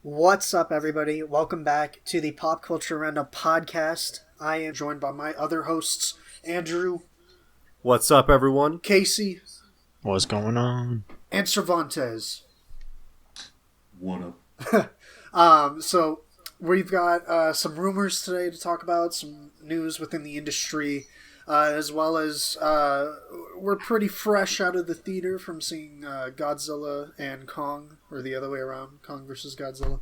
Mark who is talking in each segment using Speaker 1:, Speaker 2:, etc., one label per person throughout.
Speaker 1: What's up, everybody? Welcome back to the Pop Culture Roundup podcast. I am joined by my other hosts, Andrew.
Speaker 2: What's up, everyone?
Speaker 1: Casey.
Speaker 3: What's going on?
Speaker 1: And Cervantes.
Speaker 4: What up?
Speaker 1: So we've got some rumors today to talk about, some news within the industry, as well as we're pretty fresh out of the theater from seeing Godzilla and Kong, or the other way around, Kong versus Godzilla.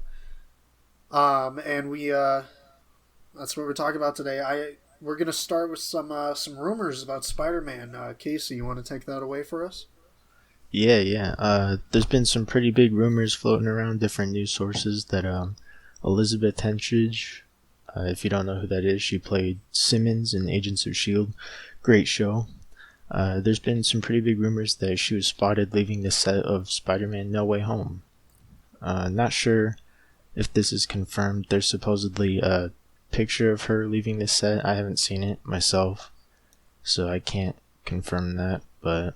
Speaker 1: And we that's what we're talking about today. We're gonna start with some rumors about Spider-Man. Casey, you want to take that away for us?
Speaker 3: Yeah. There's been some pretty big rumors floating around different news sources that Elizabeth Henstridge, if you don't know who that is, she played Simmons in Agents of S.H.I.E.L.D. Great show. There's been some pretty big rumors that she was spotted leaving the set of Spider-Man No Way Home. Not sure if this is confirmed. There's supposedly a picture of her leaving the set. I haven't seen it myself, so I can't confirm that, but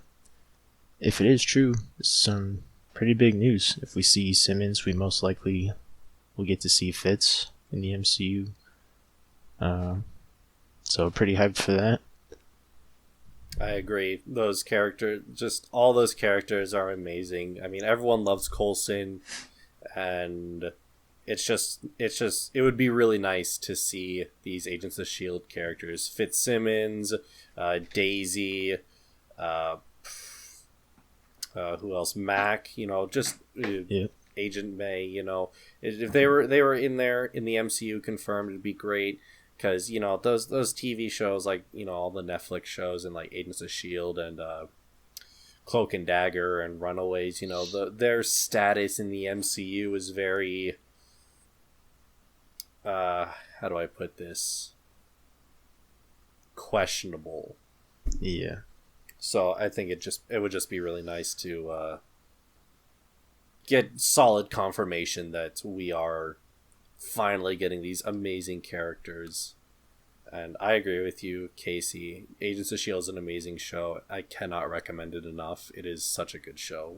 Speaker 3: if it is true, it's some pretty big news. If we see Simmons, we most likely will get to see Fitz in the MCU. So pretty hyped for that.
Speaker 2: I agree. Those characters, just all those characters are amazing. I mean, everyone loves Coulson, and it would be really nice to see these Agents of S.H.I.E.L.D. characters. Fitzsimmons, Daisy, who else? Mac,
Speaker 3: Yep.
Speaker 2: Agent May, if they were in there in the MCU confirmed, it'd be great. Because, those TV shows, like, all the Netflix shows and, like, Agents of S.H.I.E.L.D. and Cloak and Dagger and Runaways, their status in the MCU is very, how do I put this? Questionable.
Speaker 3: Yeah.
Speaker 2: So I think it would just be really nice to get solid confirmation that we are finally getting these amazing characters. And I agree with you, Casey. Agents of S.H.I.E.L.D. is an amazing show. I cannot recommend it enough. It is such a good show.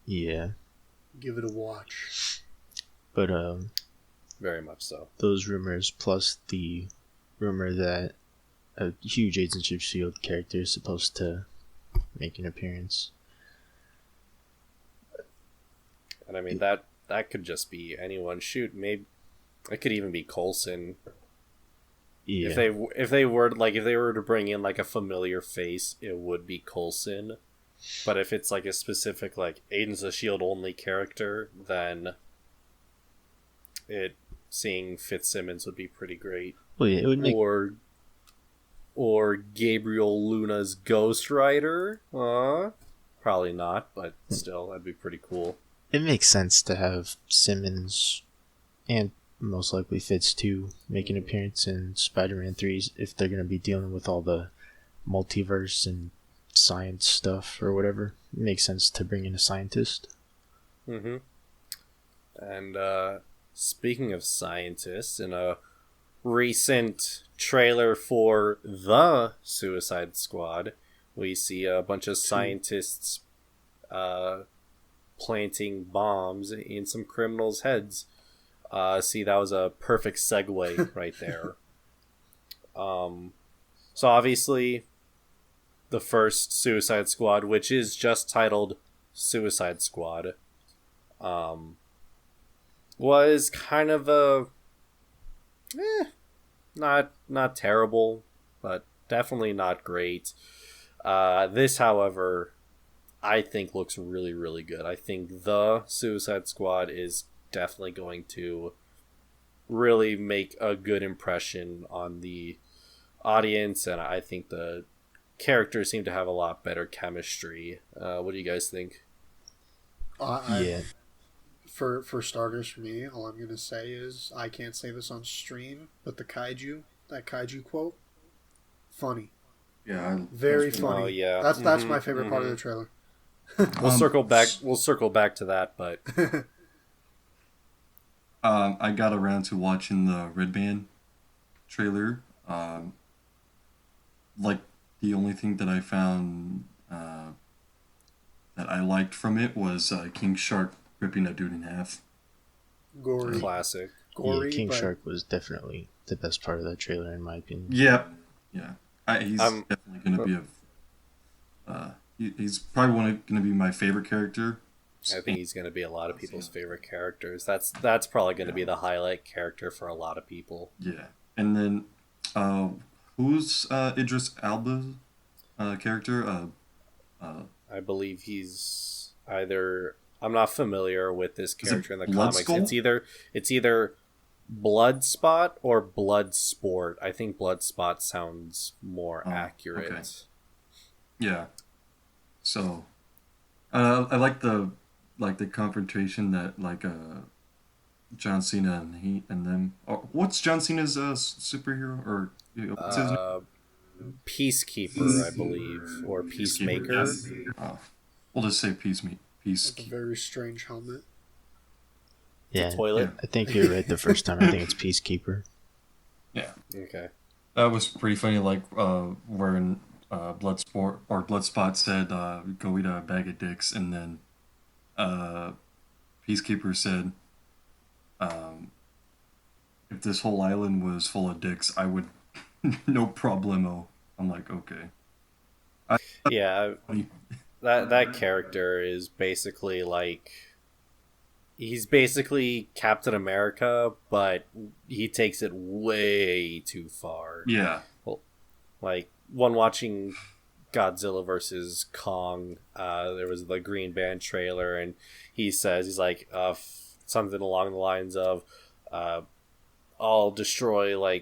Speaker 3: Yeah.
Speaker 1: Give it a watch.
Speaker 3: But
Speaker 2: very much so.
Speaker 3: Those rumors plus the rumor that a huge Agents of S.H.I.E.L.D. character is supposed to make an appearance.
Speaker 2: And I mean that could just be anyone. Shoot, maybe it could even be Coulson.
Speaker 3: Yeah.
Speaker 2: If they were to bring in like a familiar face, it would be Coulson. But if it's like a specific like Agents of S.H.I.E.L.D. only character, then seeing Fitzsimmons would be pretty great.
Speaker 3: Well, yeah, it would make...
Speaker 2: Or Gabriel Luna's Ghost Rider. Probably not, but still, that'd be pretty cool.
Speaker 3: It makes sense to have Simmons and most likely Fitz too make an appearance in Spider-Man 3 if they're going to be dealing with all the multiverse and science stuff or whatever. It makes sense to bring in a scientist.
Speaker 2: Mm-hmm. And speaking of scientists, in a recent trailer for The Suicide Squad, we see a bunch of scientists planting bombs in some criminals' heads. See, that was a perfect segue right there. So obviously, the first Suicide Squad, which is just titled Suicide Squad, was kind of a not terrible, but definitely not great. This, however, I think looks really, really good. I think The Suicide Squad is definitely going to really make a good impression on the audience, and I think the characters seem to have a lot better chemistry. What do you guys think?
Speaker 3: Yeah.
Speaker 1: For starters, for me, all I'm going to say is, I can't say this on stream, but that kaiju quote, funny.
Speaker 4: Yeah,
Speaker 1: very funny.
Speaker 2: Oh, yeah.
Speaker 1: That's my favorite part of the trailer.
Speaker 2: We'll circle back to that, but
Speaker 4: I got around to watching the Red Band trailer. Like, the only thing that I found that I liked from it was King Shark ripping a dude in half.
Speaker 1: gory,
Speaker 2: Classic.
Speaker 1: gory.
Speaker 3: King
Speaker 1: but
Speaker 3: Shark was definitely the best part of that trailer, in my opinion.
Speaker 4: Yeah, he's
Speaker 2: I'm-
Speaker 4: definitely going to be he's probably going to be my favorite character.
Speaker 2: I think he's going to be a lot of people's favorite characters. That's probably going to be the highlight character for a lot of people.
Speaker 4: Yeah, and then who's Idris Elba's character?
Speaker 2: I believe he's either. I'm not familiar with this character in the
Speaker 4: Blood
Speaker 2: comics.
Speaker 4: Skull?
Speaker 2: It's either Bloodspot or Bloodsport. I think Bloodspot sounds more accurate.
Speaker 4: Okay. Yeah. So, I like the confrontation that John Cena and them. Oh, what's John Cena's superhero or what's his name?
Speaker 2: Peacekeeper, I believe, or Peacemaker.
Speaker 4: We'll just say
Speaker 1: it's a
Speaker 4: Peacekeeper.
Speaker 1: very strange helmet.
Speaker 3: Yeah,
Speaker 2: Toilet.
Speaker 3: I think you're right the first time. I think it's Peacekeeper.
Speaker 4: Yeah,
Speaker 2: Okay.
Speaker 4: that was pretty funny. Wherein Bloodspot said, "Go eat a bag of dicks," and then Peacekeeper said, "If this whole island was full of dicks, I would no problemo." I'm like, okay.
Speaker 2: Yeah, that character is basically he's basically Captain America, but he takes it way too far.
Speaker 4: Yeah.
Speaker 2: Like when watching Godzilla versus Kong, there was the Green Band trailer, and he's like something along the lines of, "I'll destroy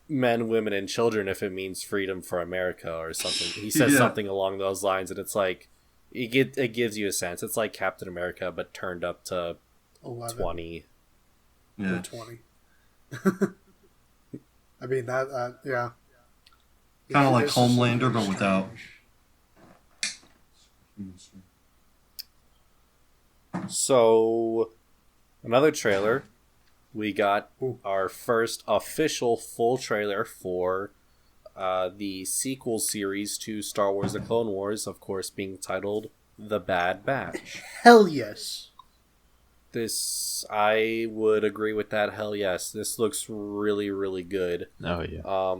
Speaker 2: men, women, and children if it means freedom for America," or something. He says something along those lines, and it's like it gives you a sense. It's like Captain America, but turned up to
Speaker 1: 11
Speaker 2: 20.
Speaker 4: Yeah.
Speaker 1: or 20. I mean that. Yeah.
Speaker 4: Kind of like
Speaker 1: It's just
Speaker 4: Homelander,
Speaker 1: very
Speaker 4: but without.
Speaker 2: So, another trailer. We got our first official full trailer for the sequel series to Star Wars: The Clone Wars, of course, being titled The Bad Batch.
Speaker 1: Hell yes.
Speaker 2: This, I would agree with that. Hell yes, this looks really, really good.
Speaker 3: Oh yeah.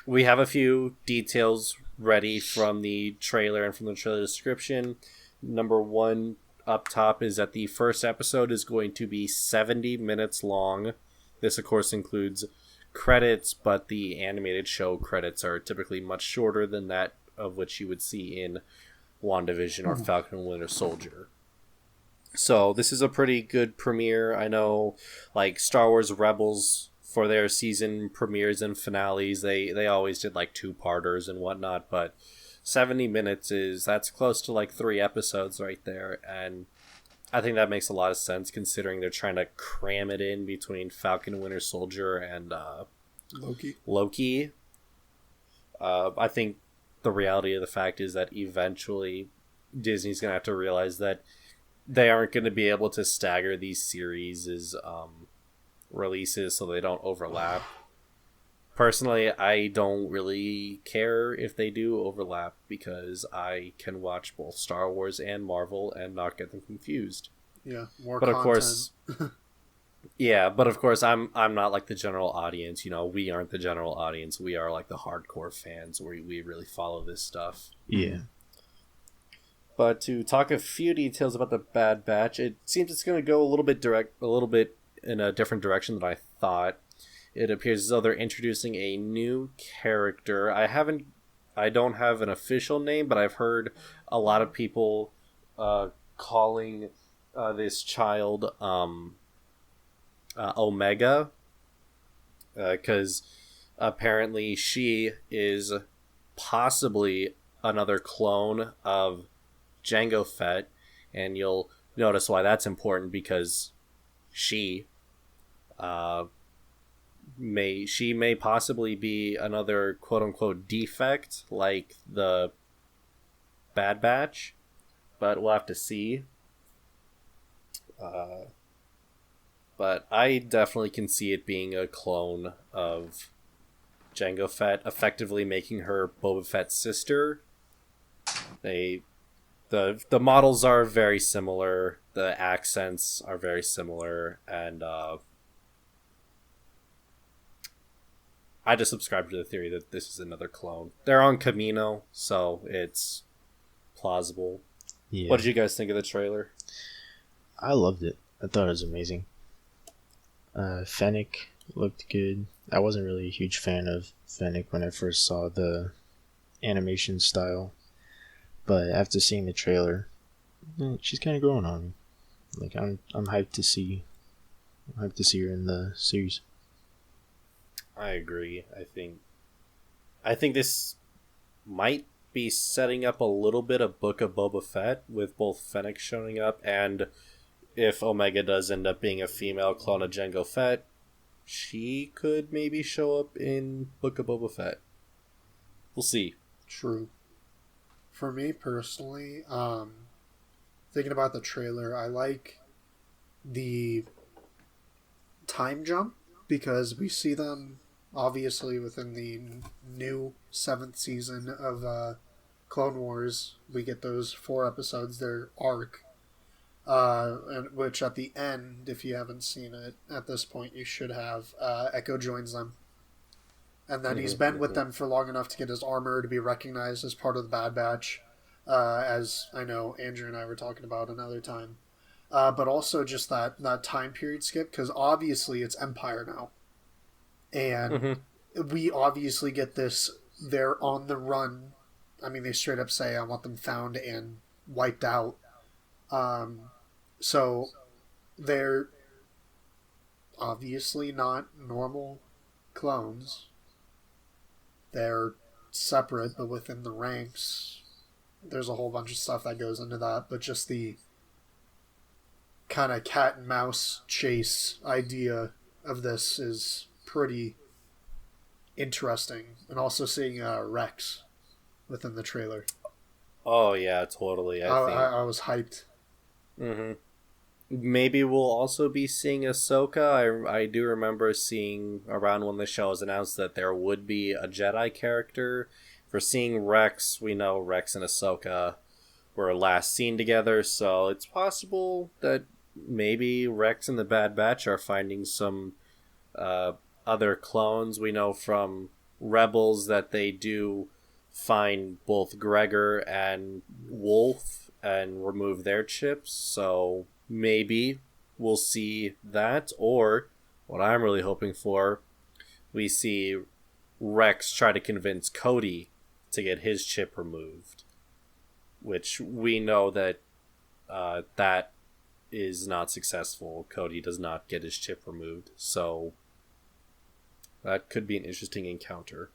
Speaker 2: We have a few details ready from the trailer and from the trailer description. Number one up top is that the first episode is going to be 70 minutes long. This, of course, includes credits, but the animated show credits are typically much shorter than that of which you would see in WandaVision or Falcon and Winter Soldier. So this is a pretty good premiere. I know, Star Wars Rebels, for their season premieres and finales, they always did 2-parters and whatnot, but 70 minutes that's close to 3 episodes right there, and I think that makes a lot of sense considering they're trying to cram it in between Falcon and Winter Soldier and Loki. I think the reality of the fact is that eventually Disney's going to have to realize that they aren't going to be able to stagger these series as releases so they don't overlap. Personally, I don't really care if they do overlap because I can watch both Star Wars and Marvel and not get them confused.
Speaker 1: Yeah, more
Speaker 2: but
Speaker 1: content.
Speaker 2: Of course, but of course, I'm not the general audience. We aren't the general audience. We are the hardcore fans where we really follow this stuff.
Speaker 3: Yeah.
Speaker 2: But to talk a few details about the Bad Batch, it seems it's going to go a little bit in a different direction than I thought. It appears as though they're introducing a new character. I don't have an official name, but I've heard a lot of people calling this child Omega, because apparently she is possibly another clone of Jango Fett, and you'll notice why that's important because she may possibly be another quote-unquote defect like the Bad Batch, but we'll have to see. But I definitely can see it being a clone of Jango Fett, effectively making her Boba Fett's sister. The models are very similar. The accents are very similar, and I just subscribe to the theory that this is another clone. They're on Camino, so it's plausible.
Speaker 3: Yeah.
Speaker 2: What did you guys think of the trailer?
Speaker 3: I loved it. I thought it was amazing. Fennec looked good. I wasn't really a huge fan of Fennec when I first saw the animation style, but after seeing the trailer, she's kind of growing on me. Like I'm hyped to see. I'm hyped to see her in the series.
Speaker 2: I agree. I think this might be setting up a little bit of Book of Boba Fett with both Fennec showing up, and if Omega does end up being a female clone of Jango Fett, she could maybe show up in Book of Boba Fett. We'll see.
Speaker 1: True. For me personally, thinking about the trailer, I like the time jump because we see them obviously within the new 7th season of Clone Wars. We get those 4 episodes, their arc, and which at the end, if you haven't seen it at this point, you should have. Echo joins them, and then he's been with them for long enough to get his armor to be recognized as part of the Bad Batch, as I know Andrew and I were talking about another time. But also just that time period skip, because obviously it's Empire now. And we obviously get this, they're on the run. I mean, they straight up say, I want them found and wiped out. So they're obviously not normal clones. They're separate, but within the ranks, there's a whole bunch of stuff that goes into that. But just the kind of cat and mouse chase idea of this is pretty interesting. And also seeing Rex within the trailer.
Speaker 2: Oh yeah, totally.
Speaker 1: I was hyped.
Speaker 2: Maybe we'll also be seeing Ahsoka. I do remember seeing around when the show was announced that there would be a Jedi character. For seeing Rex, we know Rex and Ahsoka were last seen together, so it's possible that maybe Rex and the Bad Batch are finding some other clones. We know from Rebels that they do find both Gregor and Wolf and remove their chips, so maybe we'll see that, or what I'm really hoping for, we see Rex try to convince Cody to get his chip removed, which we know that that is not successful. Cody does not get his chip removed, so that could be an interesting encounter.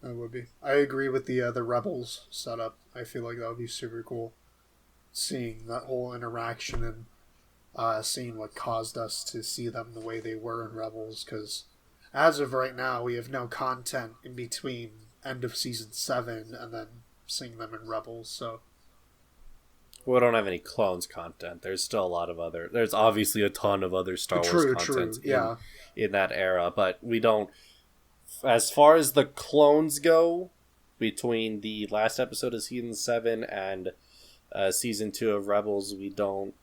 Speaker 1: That would be. I agree with the Rebels setup. I feel like that would be super cool, seeing that whole interaction and seeing what caused us to see them the way they were in Rebels, because as of right now, we have no content in between end of season 7 and then seeing them in Rebels, so...
Speaker 2: We don't have any clones content. There's still a lot of other... There's obviously a ton of other Star Wars content in that era, but we don't... As far as the clones go, between the last episode of season 7 and season 2 of Rebels, we don't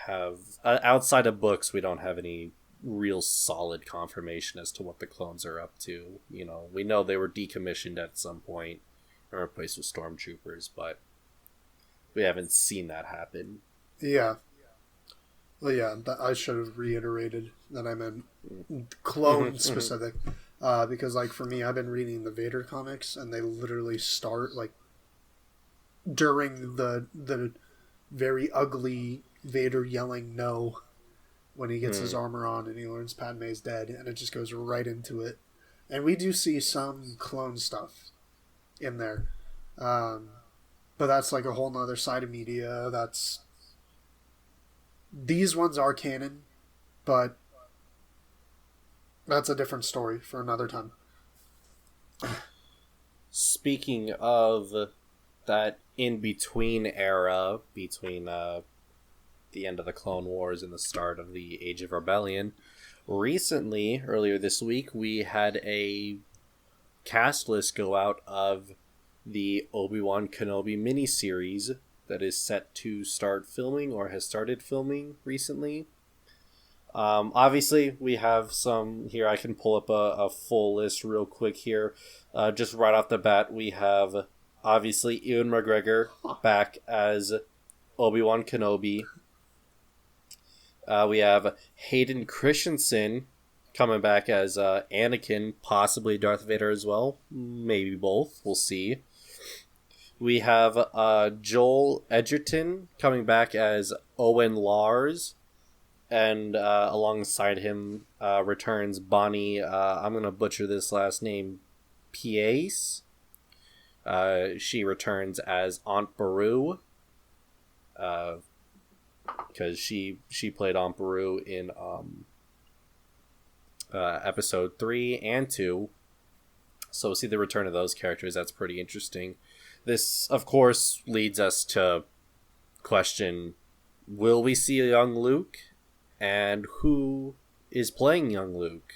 Speaker 2: have... outside of books, we don't have any real solid confirmation as to what the clones are up to. You know, we know they were decommissioned at some point and replaced with stormtroopers, but we haven't seen that happen.
Speaker 1: Yeah. Well, yeah, I should have reiterated that I meant clone specific. Because, like, for me, I've been reading the Vader comics, and they literally start, like, during the very ugly Vader yelling no when he gets his armor on and he learns Padme's dead, and it just goes right into it. And we do see some clone stuff in there. But that's, like, a whole nother side of media. These ones are canon, but that's a different story for another time.
Speaker 2: Speaking of that in-between era, between the end of the Clone Wars and the start of the Age of Rebellion, recently, earlier this week, we had a cast list go out of the Obi-Wan Kenobi miniseries that is set to start filming or has started filming recently. Obviously, we have some here. I can pull up a full list real quick here. Just right off the bat, we have obviously Ewan McGregor back as Obi-Wan Kenobi. We have Hayden Christensen coming back as Anakin, possibly Darth Vader as well. Maybe both. We'll see. We have Joel Edgerton coming back as Owen Lars. And alongside him returns Bonnie, I'm going to butcher this last name, Pies. She returns as Aunt Beru. Because she played Aunt Beru in episode 3 and 2. So we'll see the return of those characters. That's pretty interesting. This, of course, leads us to question, will we see a young Luke? And who is playing young Luke?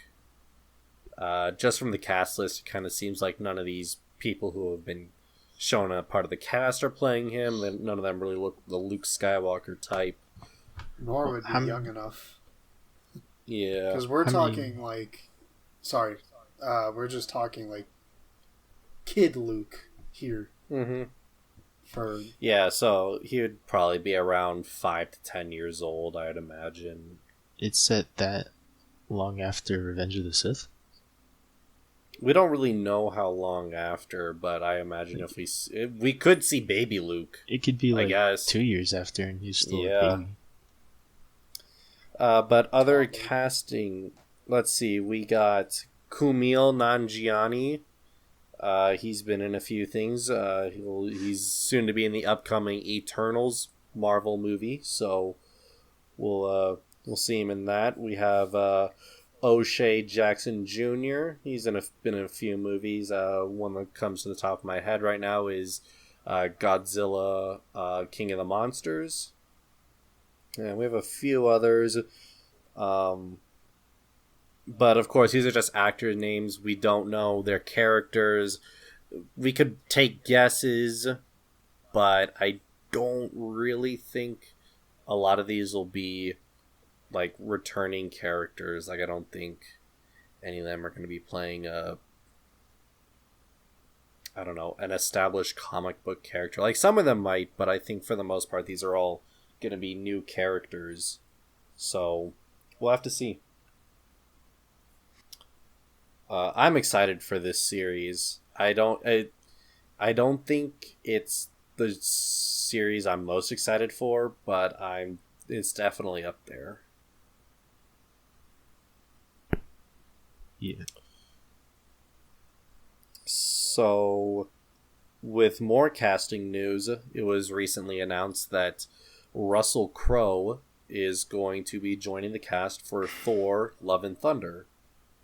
Speaker 2: Just from the cast list, it kind of seems like none of these people who have been shown a part of the cast are playing him. And none of them really look the Luke Skywalker type.
Speaker 1: Nor would be young enough.
Speaker 2: Yeah.
Speaker 1: Because we're talking like... Sorry. We're just talking like kid Luke here.
Speaker 2: Mm-hmm.
Speaker 1: Yeah,
Speaker 2: so he would probably be around 5 to 10 years old, I'd imagine.
Speaker 3: It's set that long after Revenge of the Sith?
Speaker 2: We don't really know how long after, but I imagine if we could see baby Luke.
Speaker 3: It could be like
Speaker 2: I guess
Speaker 3: 2 years after and he's still a baby.
Speaker 2: But other casting, let's see, we got Kumail Nanjiani. He's been in a few things. He's soon to be in the upcoming Eternals Marvel movie, so we'll see him in that. We have O'Shea Jackson Jr. He's been in a few movies. One that comes to the top of my head right now is Godzilla, King of the Monsters. And we have a few others. But of course, these are just actor names. We don't know their characters. We could take guesses, but I don't really think a lot of these will be like returning characters. Like, I don't think any of them are going to be playing an established comic book character. Like, some of them might, but I think for the most part, these are all going to be new characters. So we'll have to see. I'm excited for this series. I don't think it's the series I'm most excited for, but it's definitely up there.
Speaker 3: Yeah.
Speaker 2: So, with more casting news, it was recently announced that Russell Crowe is going to be joining the cast for Thor: Love and Thunder.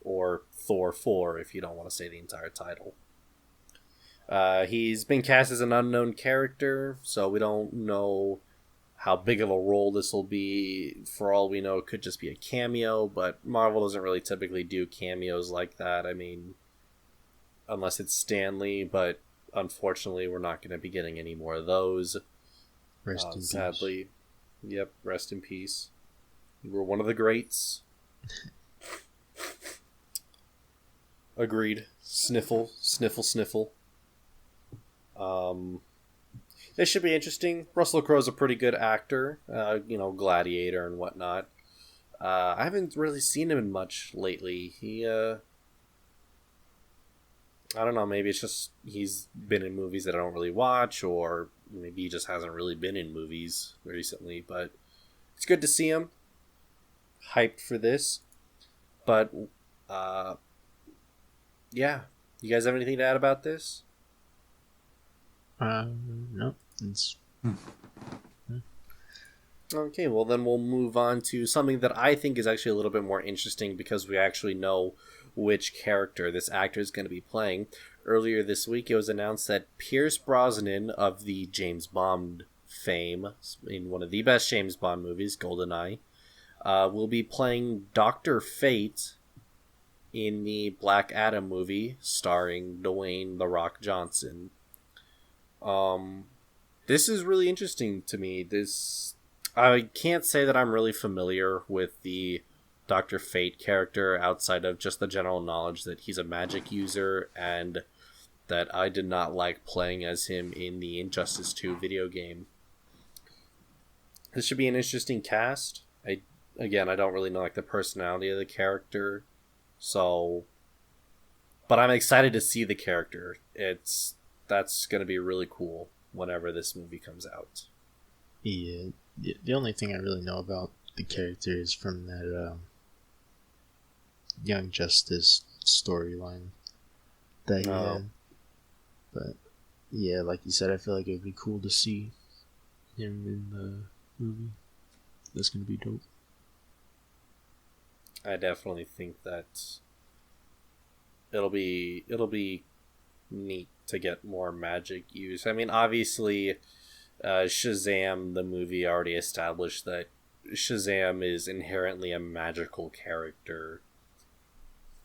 Speaker 2: Or Thor 4, if you don't want to say the entire title. He's been cast as an unknown character, so we don't know how big of a role this will be. For all we know, it could just be a cameo, but Marvel doesn't really typically do cameos like that. I mean, unless it's Stan Lee, but unfortunately, we're not going to be getting any more of those.
Speaker 3: Rest in
Speaker 2: sadly.
Speaker 3: peace.
Speaker 2: Yep, rest in peace. You were one of the greats. Agreed. Sniffle, sniffle, sniffle. This should be interesting. Russell Crowe's a pretty good actor. Gladiator and whatnot. I haven't really seen him in much lately. I don't know, maybe it's just he's been in movies that I don't really watch, or maybe he just hasn't really been in movies recently, but it's good to see him. Hyped for this. But, yeah. You guys have anything to add about this?
Speaker 3: No.
Speaker 2: Okay, well then we'll move on to something that I think is actually a little bit more interesting because we actually know which character this actor is going to be playing. Earlier this week, it was announced that Pierce Brosnan of the James Bond fame, in one of the best James Bond movies, GoldenEye, will be playing Dr. Fate in the Black Adam movie starring Dwayne "The Rock" Johnson. This is really interesting to me. This I can't say that I'm really familiar with the Dr. Fate character outside of just the general knowledge that he's a magic user and that I did not like playing as him in the Injustice 2 video game. This should be an interesting cast. I don't really know like the personality of the character, so but I'm excited to see the character. That's going to be really cool whenever this movie comes out.
Speaker 3: Yeah, the only thing I really know about the character is from that Young Justice storyline that he had. But yeah, like you said, I feel like it would be cool to see him in the movie. That's gonna be dope.
Speaker 2: I definitely think that it'll be neat to get more magic use. I mean, obviously, Shazam, the movie, already established that Shazam is inherently a magical character,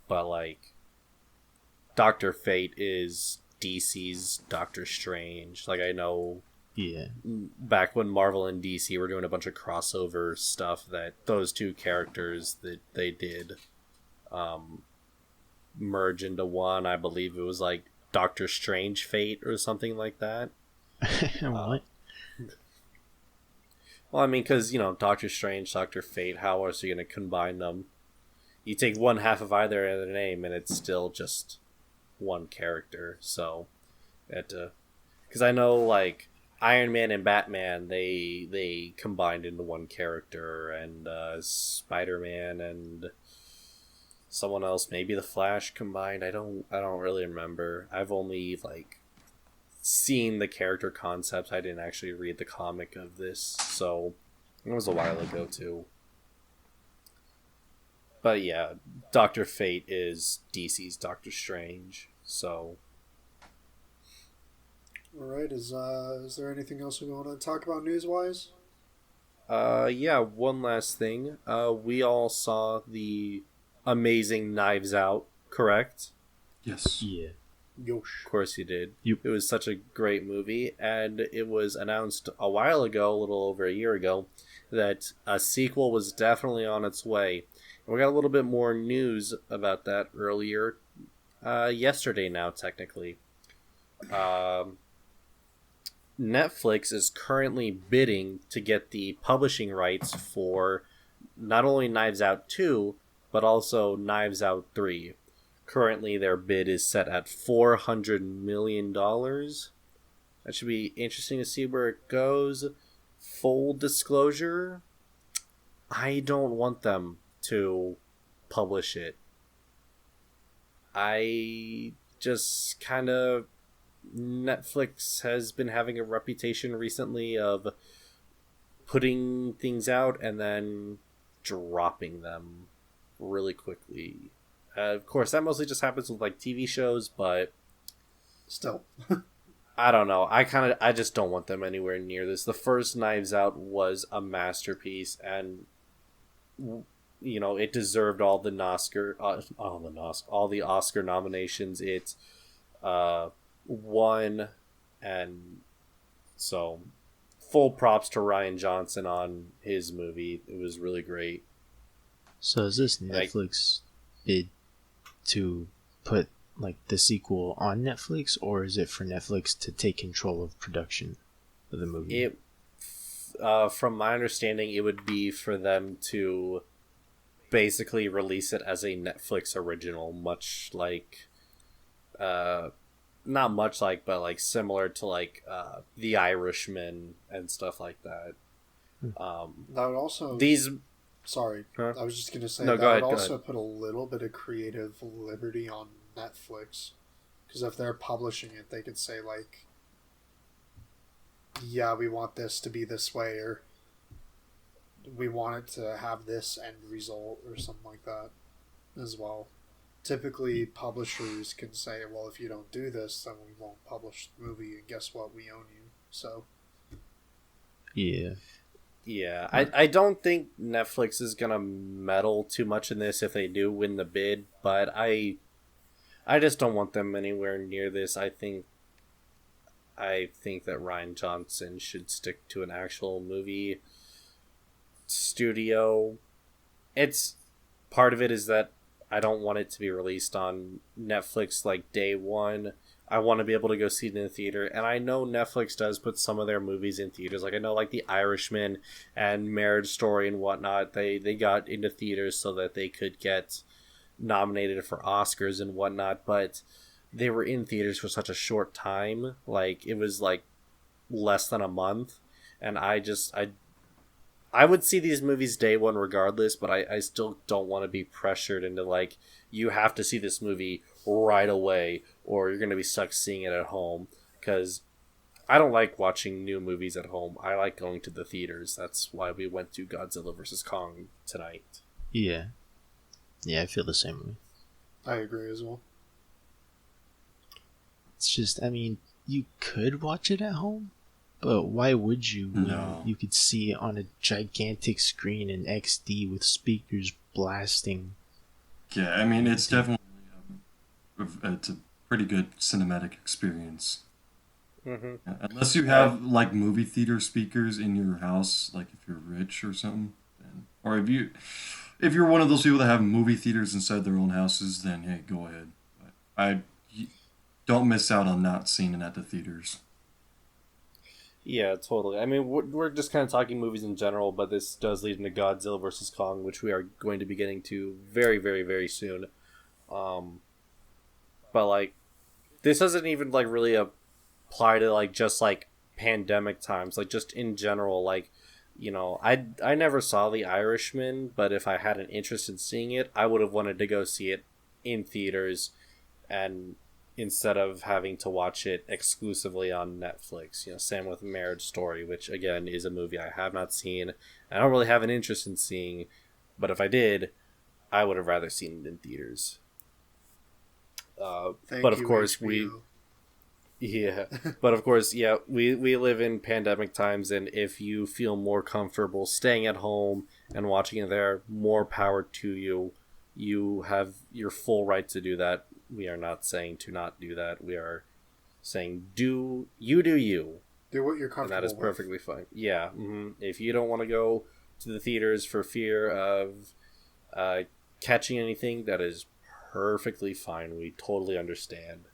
Speaker 2: but like Dr. Fate is DC's Doctor Strange. Like, I know back when Marvel and DC were doing a bunch of crossover stuff, that those two characters that they did merge into one. I believe it was like Doctor Strange Fate or something like that.
Speaker 3: What?
Speaker 2: Well, I mean, because, Doctor Strange, Doctor Fate, how else are you going to combine them? You take one half of either of their name and it's still just one character. So, because I know, like, Iron Man and Batman, they combined into one character, and Spider-Man and someone else, maybe the Flash combined. I don't really remember. I've only like seen the character concepts. I didn't actually read the comic of this, so it was a while ago too. But yeah, Dr. Fate is DC's Doctor Strange. So,
Speaker 1: all right. Is there anything else we want to talk about news wise?
Speaker 2: Yeah. One last thing. We all saw the amazing Knives Out, correct?
Speaker 4: Yes.
Speaker 3: Yeah.
Speaker 2: Yosh. Of course you did.
Speaker 3: Yep.
Speaker 2: It was such a great movie, and it was announced a while ago, a little over a year ago, that a sequel was definitely on its way. And we got a little bit more news about that earlier, yesterday now, technically. Netflix is currently bidding to get the publishing rights for not only Knives Out 2, but also Knives Out 3. Currently, their bid is set at $400 million. That should be interesting to see where it goes. Full disclosure, I don't want them to publish it. I just kind of... Netflix has been having a reputation recently of putting things out and then dropping them really quickly. Of course, that mostly just happens with like TV shows, but
Speaker 1: still,
Speaker 2: I don't know. I just don't want them anywhere near this. The first Knives Out was a masterpiece, and it deserved all the Oscar nominations it won, and so full props to Rian Johnson on his movie. It was really great.
Speaker 3: So is this Netflix bid to put like the sequel on Netflix, or is it for Netflix to take control of production of the movie?
Speaker 2: From my understanding, it would be for them to basically release it as a Netflix original, much like not much like, but like similar to like The Irishman and stuff like that.
Speaker 1: That would also Sorry,
Speaker 2: huh?
Speaker 1: I was just gonna say
Speaker 2: no,
Speaker 1: that would also put a little bit of creative liberty on Netflix, because if they're publishing it, they could say like, "Yeah, we want this to be this way," or "We want it to have this end result," or something like that, as well. Typically, publishers can say, "Well, if you don't do this, then we won't publish the movie, and guess what? We own you." So,
Speaker 2: yeah, I don't think Netflix is gonna meddle too much in this if they do win the bid, but I just don't want them anywhere near this. I think I think that Rian Johnson should stick to an actual movie studio. It's part of it is that I don't want it to be released on Netflix like day one. I want to be able to go see it in the theater, and I know Netflix does put some of their movies in theaters. Like I know, like The Irishman and Marriage Story and whatnot. They got into theaters so that they could get nominated for Oscars and whatnot, but they were in theaters for such a short time. Like it was like less than a month, and I would see these movies day one regardless, but I still don't want to be pressured into like, you have to see this movie right away or you're going to be stuck seeing it at home, because I don't like watching new movies at home. I like going to the theaters. That's why we went to Godzilla vs. Kong tonight.
Speaker 3: Yeah. Yeah, I feel the same way.
Speaker 1: I agree as well.
Speaker 3: It's just, I mean, you could watch it at home, but why would you when you could see it on a gigantic screen in XD with speakers blasting?
Speaker 4: Yeah, I mean, it's definitely it's a pretty good cinematic experience.
Speaker 2: Mm-hmm.
Speaker 4: Unless you have like movie theater speakers in your house, like if you're rich or something, or if you're one of those people that have movie theaters inside their own houses, then hey, go ahead. But don't miss out on not seeing it at the theaters.
Speaker 2: Yeah, totally. I mean, we're just kind of talking movies in general, but this does lead into Godzilla vs. Kong, which we are going to be getting to very, very, very soon. But like, this doesn't even like really apply to like just like pandemic times, like just in general. Like, you know, I never saw The Irishman, but if I had an interest in seeing it, I would have wanted to go see it in theaters, and instead of having to watch it exclusively on Netflix. You know, same with Marriage Story, which again is a movie I have not seen. I don't really have an interest in seeing, but if I did, I would have rather seen it in theaters. But of course
Speaker 1: HBO.
Speaker 2: but of course, we live in pandemic times, and if you feel more comfortable staying at home and watching it there, more power to you. You have your full right to do that. We are not saying to not do that. We are saying do you.
Speaker 1: Do what you're comfortable
Speaker 2: and that is
Speaker 1: with.
Speaker 2: perfectly fine. Yeah. Mm-hmm. If you don't want to go to the theaters for fear of catching anything, that is perfectly fine. We totally understand.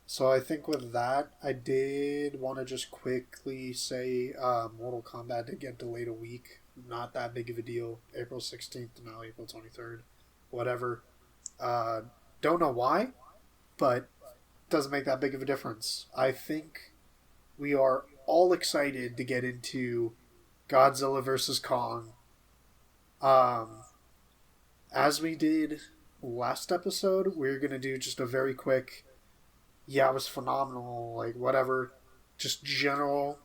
Speaker 1: So I think with that, I did want to just quickly say Mortal Kombat did get delayed a week. Not that big of a deal. April 16th to now April 23rd. Whatever. Don't know why, but doesn't make that big of a difference. I think we are all excited to get into Godzilla vs. Kong. As we did last episode, we're going to do just a very quick, it was phenomenal, like whatever, just general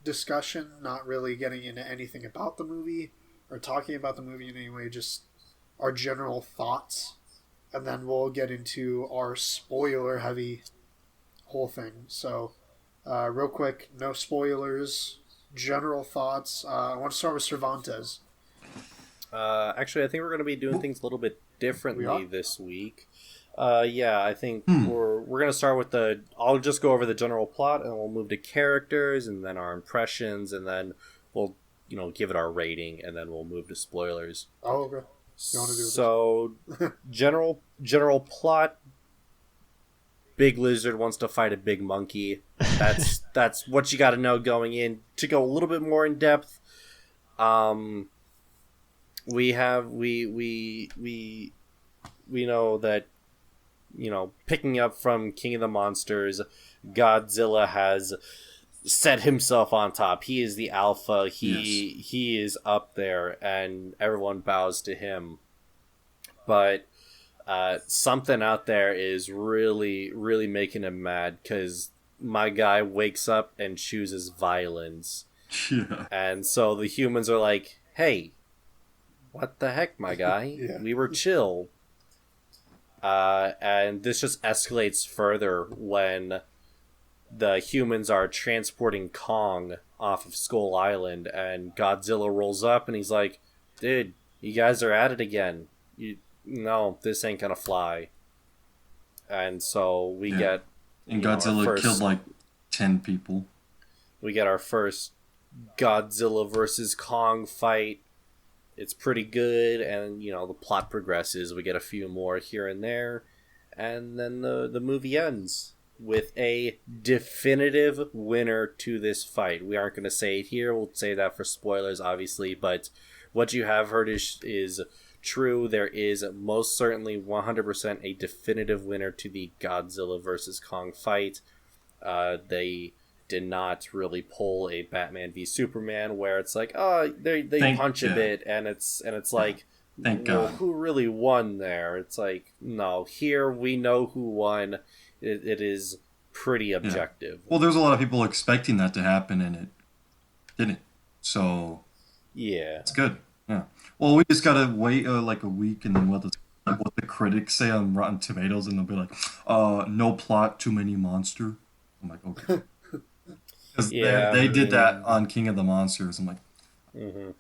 Speaker 1: discussion, not really getting into anything about the movie or talking about the movie in any way, just our general thoughts, and then we'll get into our spoiler heavy whole thing. So real quick, no spoilers, general thoughts. I want to start with Cervantes.
Speaker 2: Actually, I think we're going to be doing things a little bit differently this week. I think we're going to start with I'll just go over the general plot, and we'll move to characters, and then our impressions, and then we'll, give it our rating, and then we'll move to spoilers.
Speaker 1: Oh, okay. You want to do
Speaker 2: so, general plot, big lizard wants to fight a big monkey. That's what you got to know going in. To go a little bit more in depth, we know that, picking up from King of the Monsters, Godzilla has set himself on top. He is the alpha. He is up there, and everyone bows to him. But something out there is really, really making him mad, because my guy wakes up and chooses violence.
Speaker 4: Yeah.
Speaker 2: And so the humans are like, hey, what the heck, my guy? We were chill. And this just escalates further when the humans are transporting Kong off of Skull Island, and Godzilla rolls up and he's like, dude, you guys are at it again. No, this ain't gonna fly. And so we get
Speaker 4: And
Speaker 2: our
Speaker 4: Godzilla killed
Speaker 2: first,
Speaker 4: like 10 people.
Speaker 2: we get our first Godzilla versus Kong fight. It's pretty good, and the plot progresses. We get a few more here and there, and then the movie ends with a definitive winner to this fight. We aren't going to say it here. We'll say that for spoilers, obviously, but what you have heard is true. There is most certainly 100% a definitive winner to the Godzilla versus Kong fight. They did not really pull a Batman v Superman where it's like, they punch a bit, and it's like,
Speaker 4: Thank
Speaker 2: well,
Speaker 4: God.
Speaker 2: who really won there? It's like, no, here we know who won. It is pretty objective.
Speaker 4: Well, there's a lot of people expecting that to happen, and it didn't. So
Speaker 2: Yeah,
Speaker 4: it's good. Yeah. Well, we just gotta wait like a week, and then what the critics say on Rotten Tomatoes, and they'll be like, no plot, too many monster. I'm like, okay. Because they did that on King of the Monsters. I'm like,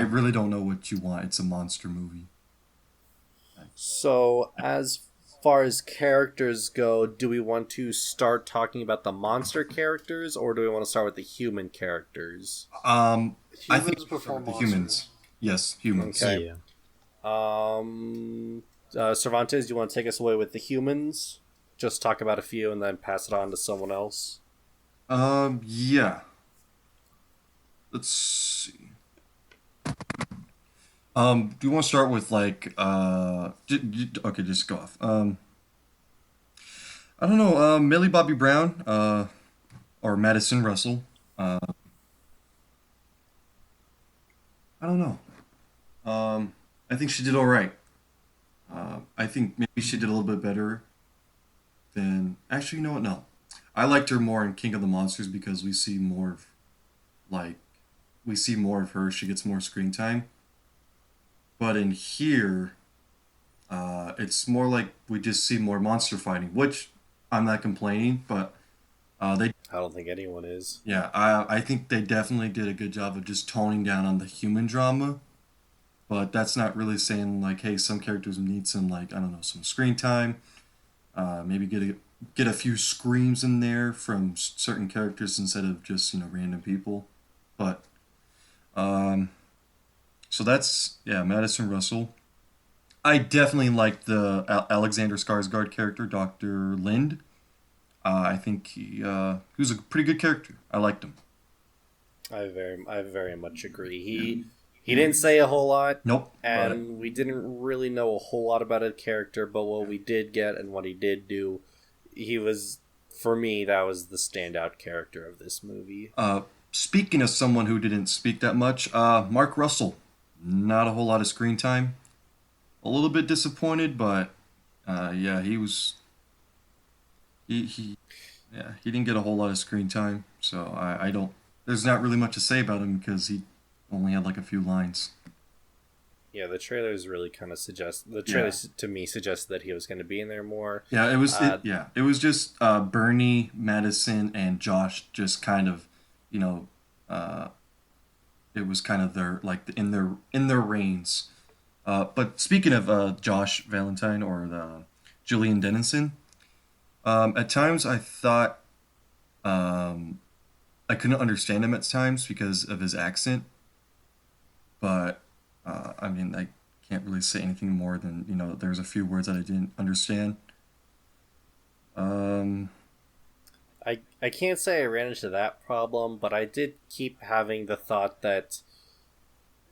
Speaker 4: I really don't know what you want. It's a monster movie.
Speaker 2: So as far as characters go, do we want to start talking about the monster characters, or do we want to start with the human characters?
Speaker 4: I think
Speaker 1: before
Speaker 4: the
Speaker 1: monsters.
Speaker 4: humans. Yes, humans.
Speaker 2: Okay.
Speaker 3: Yeah.
Speaker 2: Cervantes, do you want to take us away with the humans? Just talk about a few and then pass it on to someone else.
Speaker 4: Yeah. Let's see. Do you want to start with like okay, just go off. I don't know, Millie Bobby Brown, or Madison Russell. I don't know. I think she did all right. I think maybe she did a little bit better than. Actually, you know what? No, I liked her more in King of the Monsters because we see more of her. She gets more screen time. But in here, it's more like we just see more monster fighting, which I'm not complaining, but I
Speaker 2: don't think anyone is.
Speaker 4: Yeah, I think they definitely did a good job of just toning down on the human drama. But that's not really saying like, hey, some characters need some some screen time. Maybe get a few screams in there from certain characters instead of just random people. But so that's Madison Russell. I definitely liked the Alexander Skarsgård character, Dr. Lind. I think he was a pretty good character. I liked him.
Speaker 2: I very much agree. He didn't say a whole lot.
Speaker 4: Nope.
Speaker 2: And we didn't really know a whole lot about his character, but what we did get and what he did do, for me, that was the standout character of this movie.
Speaker 4: Speaking of someone who didn't speak that much, Mark Russell. Not a whole lot of screen time. A little bit disappointed, but he was. He didn't get a whole lot of screen time, so I don't. There's not really much to say about him because he only had like a few lines.
Speaker 2: Yeah, the trailers really kind of to me suggested that he was going to be in there more.
Speaker 4: Yeah, it was. It was just Bernie, Madison, and Josh. Just kind of, it was kind of in their reigns. But speaking of Josh Valentine or Julian Dennison, at times I thought I couldn't understand him at times because of his accent. But I can't really say anything more than there's a few words that I didn't understand.
Speaker 2: I can't say I ran into that problem, but I did keep having the thought that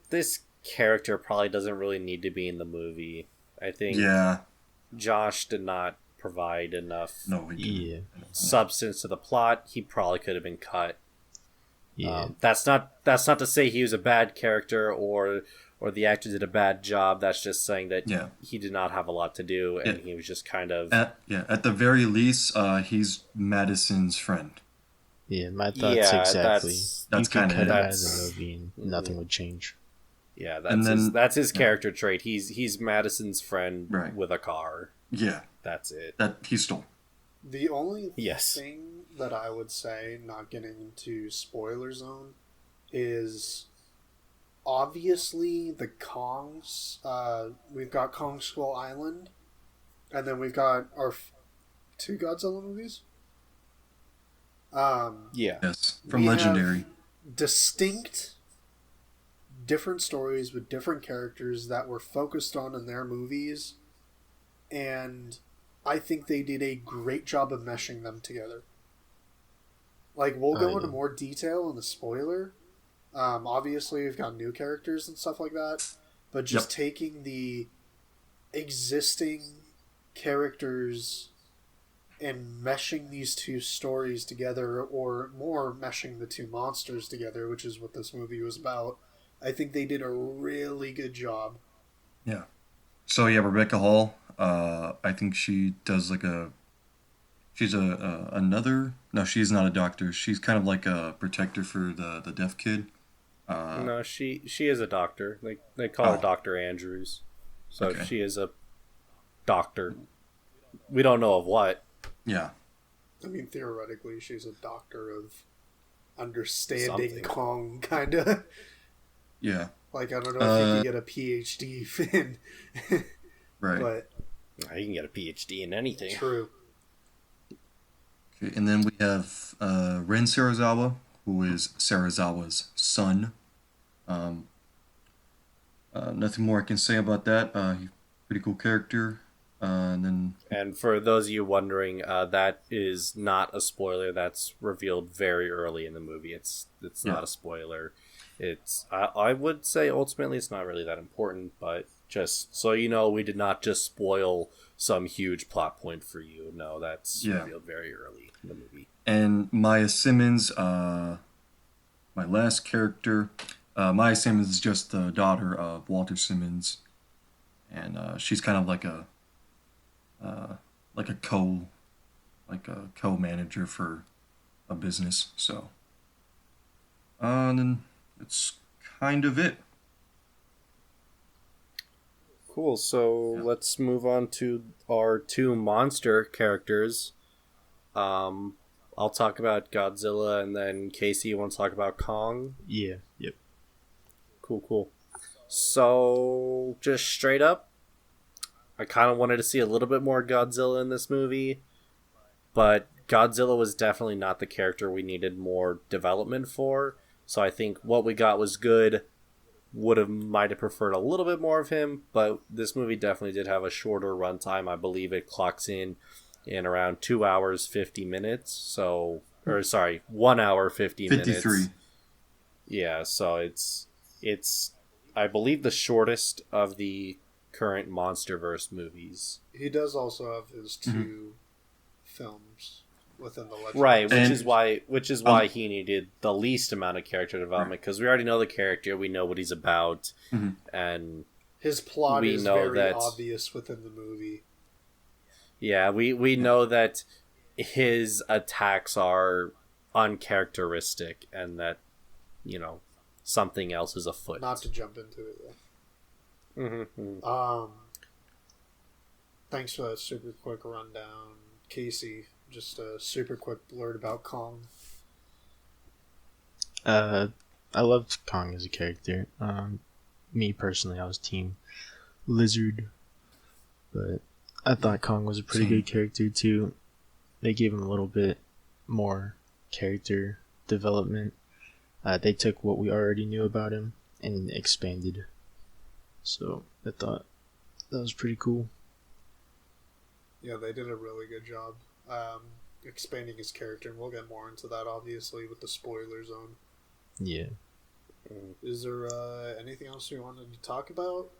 Speaker 2: this character probably doesn't really need to be in the movie. I think Josh did not provide enough substance to the plot. He probably could have been cut. Yeah. That's not to say he was a bad character or the actor did a bad job. That's just saying that he did not have a lot to do and he was just kind of
Speaker 4: at the very least he Madison's friend.
Speaker 3: Yeah, my thoughts exactly.
Speaker 4: That's kind of
Speaker 3: out of the movie and nothing would change.
Speaker 2: Yeah, that's his character trait. He's Madison's friend with a car.
Speaker 4: Yeah.
Speaker 2: That's it.
Speaker 4: That he stole.
Speaker 1: The only thing that I would say, not getting into spoiler zone, is obviously the Kongs. We've got Kong Skull Island, and then we've got our two Godzilla movies.
Speaker 2: Yeah.
Speaker 4: Yes, from
Speaker 1: we
Speaker 4: Legendary.
Speaker 1: have distinct, different stories with different characters that were focused on in their movies, and I think they did a great job of meshing them together. Like, we'll go into more detail in the spoiler. Obviously, we've got new characters and stuff like that, but just taking the existing characters and meshing these two stories together, or more meshing the two monsters together, which is what this movie was about, I think they did a really good job.
Speaker 4: Yeah. So yeah, Rebecca Hall. I think she does like a. She's another. No, she's not a doctor. She's kind of like a protector for the deaf kid.
Speaker 2: No, she is a doctor. They call her Dr. Andrews. So
Speaker 4: Okay.
Speaker 2: she is a doctor. We don't know of what.
Speaker 4: Yeah.
Speaker 1: I mean, theoretically, she's a doctor of understanding
Speaker 2: Something.
Speaker 1: Kong, kind of.
Speaker 4: Yeah.
Speaker 1: Like, I don't know if you can get a PhD in,
Speaker 4: Right.
Speaker 1: but
Speaker 2: You can get a PhD in anything.
Speaker 1: true.
Speaker 4: Okay, and then we have Ren Sarazawa, who is Sarazawa's son. Nothing more I can say about that. Pretty cool character. And then
Speaker 2: And for those of you wondering, that is not a spoiler. That's revealed very early in the movie. It's not a spoiler. It's I would say ultimately it's not really that important, but just so you know, we did not just spoil some huge plot point for you. No, that's revealed very early in the movie.
Speaker 4: and Maya Simmons, my last character. Maya Simmons is just the daughter of Walter Simmons, and she's kind of like a co-manager for a business. So, and then that's kind of it.
Speaker 2: Cool. So let's move on to our two monster characters. I'll talk about Godzilla, and then Casey, you want to talk about Kong?
Speaker 3: Yeah. Yep.
Speaker 2: Cool. So, just straight up, I kind of wanted to see a little bit more Godzilla in this movie, but Godzilla was definitely not the character we needed more development for. So I think what we got was good. Might have preferred a little bit more of him, but this movie definitely did have a shorter runtime. I believe it clocks in around 2 hours 50 minutes. So, or sorry, 1 hour 50 minutes.
Speaker 4: 53.
Speaker 2: Yeah, so it's I believe the shortest of the current MonsterVerse movies.
Speaker 1: He does also have his two films within the legend.
Speaker 2: Right,
Speaker 4: And-
Speaker 2: which is why he needed the least amount of character development, because we already know the character, we know what he's about, and
Speaker 1: His plot
Speaker 2: we
Speaker 1: is
Speaker 2: know
Speaker 1: very
Speaker 2: that-
Speaker 1: obvious within the movie.
Speaker 2: yeah, we know that his attacks are uncharacteristic, and that something else is afoot.
Speaker 1: Not to jump into it, though.
Speaker 2: Mm-hmm.
Speaker 1: Thanks for that super quick rundown, Casey. Just a super quick blurt about Kong.
Speaker 3: I loved Kong as a character. Me personally, I was Team Lizard, but I thought Kong was a pretty good character too. They gave him a little bit more character development. They took what we already knew about him and expanded. So I thought that was pretty cool.
Speaker 1: Yeah, they did a really good job expanding his character, and we'll get more into that, obviously, with the spoiler zone.
Speaker 3: Yeah.
Speaker 1: Is there anything else you wanted to talk about?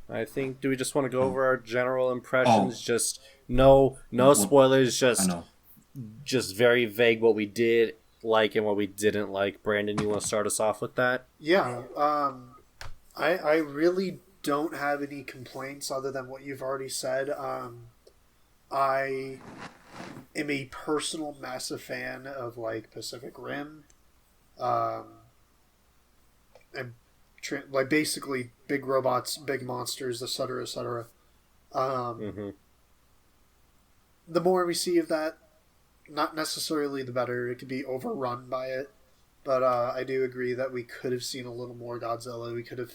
Speaker 2: I think, do we just want to go over our general impressions? Just no spoilers, just very vague what we did like and what we didn't like. Brandon, you want to start us off with that?
Speaker 1: Yeah, I really don't have any complaints other than what you've already said. I am a personal massive fan of like Pacific Rim, and like basically big robots, big monsters, etc., etc. The more we see of that, not necessarily the better. It could be overrun by it, but I do agree that we could have seen a little more Godzilla. We could have.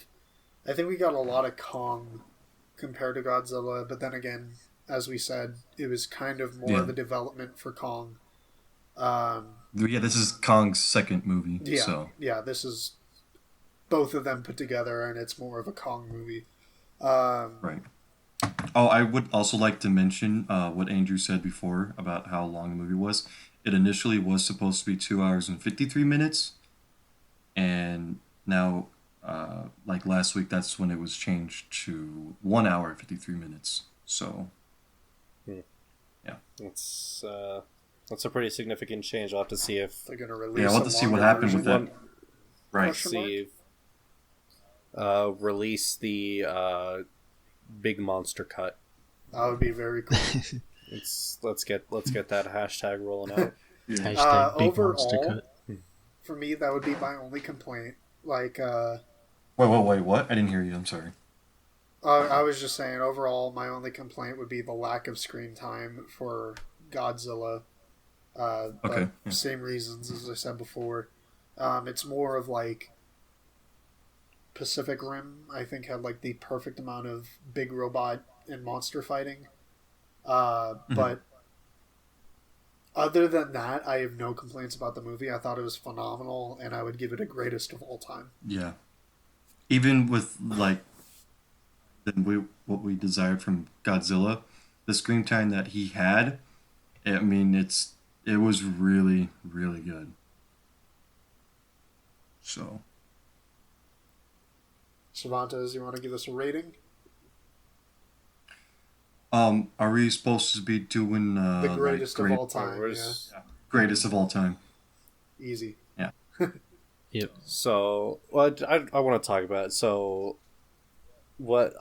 Speaker 1: I think we got a lot of Kong compared to Godzilla, but then again, as we said, it was kind of more of a development for Kong.
Speaker 4: Yeah, this is Kong's second movie.
Speaker 1: Yeah,
Speaker 4: So
Speaker 1: yeah, this is both of them put together, and it's more of a Kong movie. Um,
Speaker 4: right. Oh, I would also like to mention what Andrew said before about how long the movie was. It initially was supposed to be 2 hours and 53 minutes, and now, like last week, that's when it was changed to 1 hour and 53 minutes. So, yeah.
Speaker 2: That's a pretty significant change. I'll have to see if
Speaker 1: they're gonna release.
Speaker 4: Yeah, I'll have to see what happened with that. Right.
Speaker 2: see release the big monster cut.
Speaker 1: That would be very cool.
Speaker 2: Let's get that hashtag rolling out.
Speaker 4: Yeah.
Speaker 3: Hashtag big monster
Speaker 1: Overall,
Speaker 3: cut.
Speaker 1: for me, that would be my only complaint. Like,
Speaker 4: Wait, what? I didn't hear you. I'm sorry.
Speaker 1: I was just saying, overall, my only complaint would be the lack of screen time for Godzilla.
Speaker 4: Okay.
Speaker 1: But
Speaker 4: Yeah.
Speaker 1: same reasons as I said before. It's more of like Pacific Rim, I think, had like the perfect amount of big robot and monster fighting. But other than that, I have no complaints about the movie. I thought it was phenomenal, and I would give it a greatest of all time.
Speaker 4: Yeah. Even with like what we desired from Godzilla, the screen time that he had, I mean, it was really, really good. So,
Speaker 1: Cervantes, you want to give us a rating?
Speaker 4: are we supposed to be doing
Speaker 1: The greatest of all
Speaker 2: Oh,
Speaker 1: time.
Speaker 2: we're
Speaker 1: Yeah.
Speaker 2: just-
Speaker 4: greatest of all time?
Speaker 1: Easy.
Speaker 3: Yep.
Speaker 2: So, what I want to talk about. So, what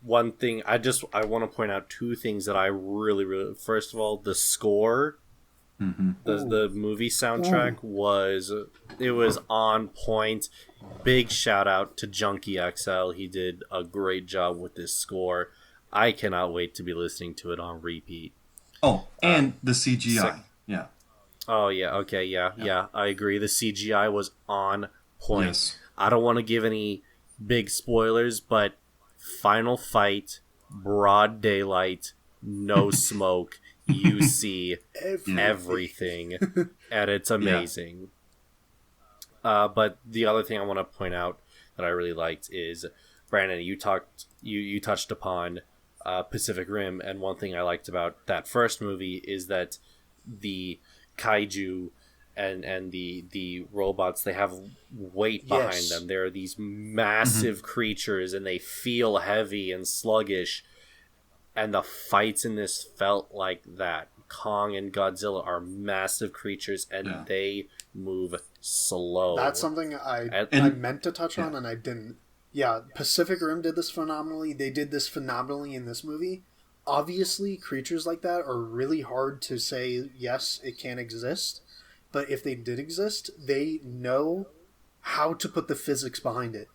Speaker 2: one thing I want to point out two things that I really. First of all, the score,
Speaker 4: Mm-hmm.
Speaker 2: the movie soundtrack was on point. Big shout out to Junkie XL. He did a great job with this score. I cannot wait to be listening to it on repeat.
Speaker 4: Oh, and the CGI. Yeah.
Speaker 2: Oh yeah, okay, yeah, I agree. The CGI was on point.
Speaker 4: Yes.
Speaker 2: I don't want to give any big spoilers, but final fight, broad daylight, no smoke, you see everything, and it's amazing. But the other thing I want to point out that I really liked is, Brandon, you touched upon Pacific Rim, and one thing I liked about that first movie is that the kaiju and the robots, they have weight behind
Speaker 1: Yes.
Speaker 2: them. They're these massive creatures, and they feel heavy and sluggish, and the fights in this felt like that. Kong and Godzilla are massive creatures, and they move slow.
Speaker 1: That's something I meant to touch on, and I didn't. Yeah, Pacific Rim did this phenomenally. They did this phenomenally in this movie. Obviously, creatures like that are really hard to say, yes, it can exist. But if they did exist, they know how to put the physics behind it.